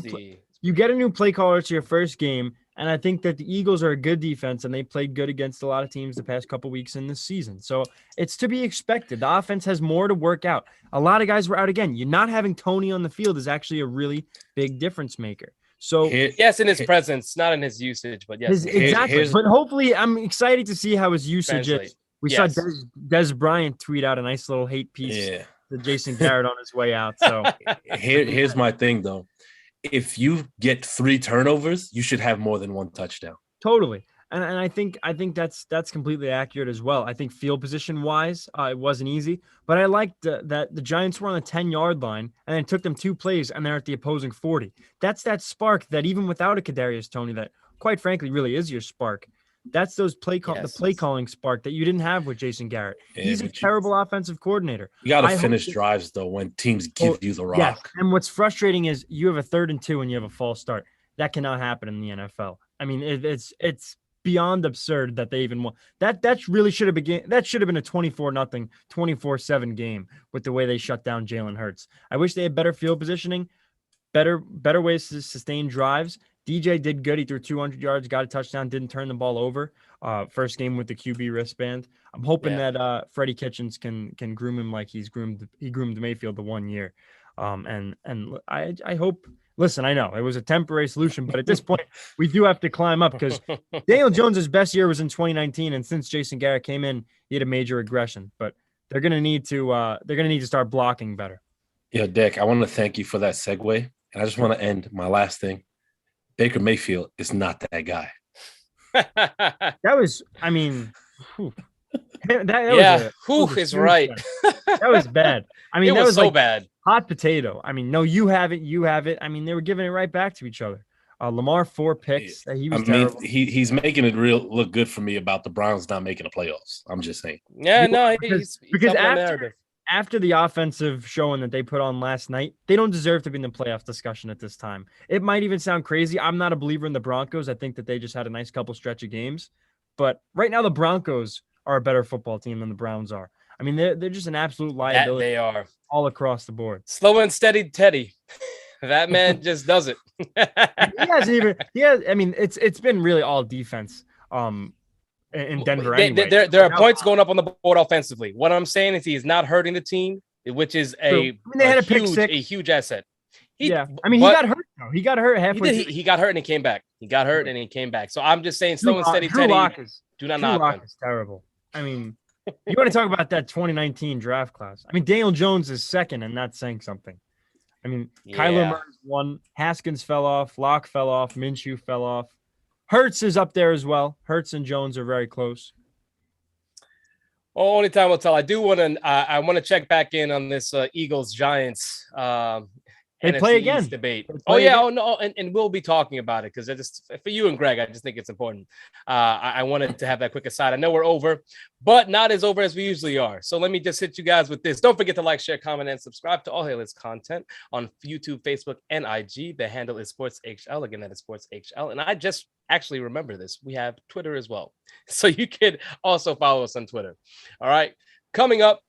play caller to your first game, and I think that the Eagles are a good defense and they played good against a lot of teams the past couple weeks in this season. So it's to be expected. The offense has more to work out. A lot of guys were out again. You're not having Tony on the field is actually a really big difference maker. So yes, in his presence, not in his usage, but yes, exactly. But hopefully, I'm excited to see how his usage is. We saw Des Bryant tweet out a nice little hate piece to Jason Garrett on his way out. So here's my thing, though: if you get 3 turnovers, you should have more than 1 touchdown. Totally. And I think that's completely accurate as well. I think field position wise, it wasn't easy, but I liked that the Giants were on the 10-yard line and it took them 2 plays and they're at the opposing 40. That's that spark that even without a Kadarius Toney, that quite frankly really is your spark. That's those play calling spark that you didn't have with Jason Garrett. He's a terrible offensive coordinator. You got to finish drives though when teams give you the rock. Yes. And what's frustrating is you have a 3rd and 2 and you have a false start. That cannot happen in the NFL. I mean, it's beyond absurd that they even won. That really should have been a 24-0, 24-7 game with the way they shut down Jalen Hurts. I wish they had better field positioning, better ways to sustain drives. DJ did good. He threw 200 yards, got a touchdown, didn't turn the ball over. First game with the QB wristband. I'm hoping that Freddie Kitchens can groom him like he groomed Mayfield the 1 year. And I hope. Listen, I know it was a temporary solution, but at this point, we do have to climb up because Daniel Jones' best year was in 2019, and since Jason Garrett came in, he had a major regression. But they're going to need to start blocking better. Yeah, Dick, I want to thank you for that segue, and I just want to end my last thing. Baker Mayfield is not that guy. That was, I mean, whew. Who is right? That was bad. I mean, it was so bad. Hot potato. I mean, no, you have it. I mean, they were giving it right back to each other. Lamar 4 picks. He was terrible. He's making it look good for me about the Browns not making the playoffs. I'm just saying. Yeah, no, he's because after the offensive showing that they put on last night, they don't deserve to be in the playoff discussion at this time. It might even sound crazy. I'm not a believer in the Broncos. I think that they just had a nice couple stretch of games. But right now, the Broncos are a better football team than the Browns are. I mean, they're just an absolute liability. They are all across the board. Slow and steady, Teddy. That man just does it. He hasn't even. I mean, it's been really all defense. In Denver, anyway. There are points going up on the board offensively. What I'm saying is he's not hurting the team, which is they had a huge asset. He got hurt though. He got hurt halfway. He got hurt and he came back. So I'm just saying, slow and steady, Teddy. Do not knock him. Is terrible. I mean, you want to talk about that 2019 draft class? I mean, Daniel Jones is second, and that's saying something. I mean, Kyler Murray's one. Haskins fell off. Locke fell off. Minshew fell off. Hurts is up there as well. Hurts and Jones are very close. Well, only time will tell. I do want to. I want to check back in on this Eagles Giants. They play again. Debate. And we'll be talking about it because for you and Greg, I just think it's important. I wanted to have that quick aside. I know we're over, but not as over as we usually are. So let me just hit you guys with this. Don't forget to like, share, comment, and subscribe to All Hail Hits content on YouTube, Facebook, and IG. The handle is SportsHL. Again, that is SportsHL. And I just actually remember this. We have Twitter as well. So you could also follow us on Twitter. All right. Coming up,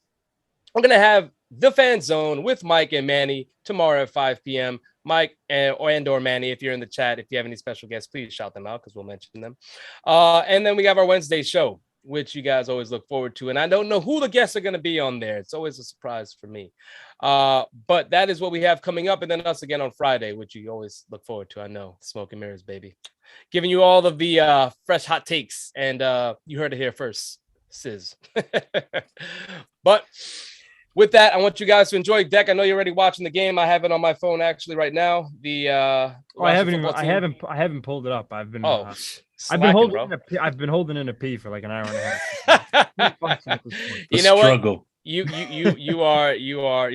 we're going to have The Fan Zone with Mike and Manny tomorrow at 5 p.m. Mike or Manny, if you're in the chat, if you have any special guests, please shout them out because we'll mention them. And then we have our Wednesday show, which you guys always look forward to. And I don't know who the guests are going to be on there. It's always a surprise for me. But that is what we have coming up. And then us again on Friday, which you always look forward to. I know. Smoke and Mirrors, baby. Giving you all of the fresh hot takes. And you heard it here first. Sizz. But with that, I want you guys to enjoy Deck. I know you're already watching the game. I have it on my phone actually right now. I haven't pulled it up. I've been I've been holding in a pee for like an hour and a half. You know what? Your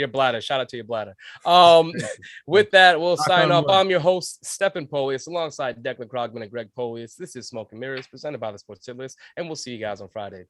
bladder. Shout out to your bladder. With that, we'll sign off. I'm your host, Stephen Polius, alongside Declan Krogman and Greg Polius. This is Smoke and Mirrors, presented by the Sports Tip List, and we'll see you guys on Friday.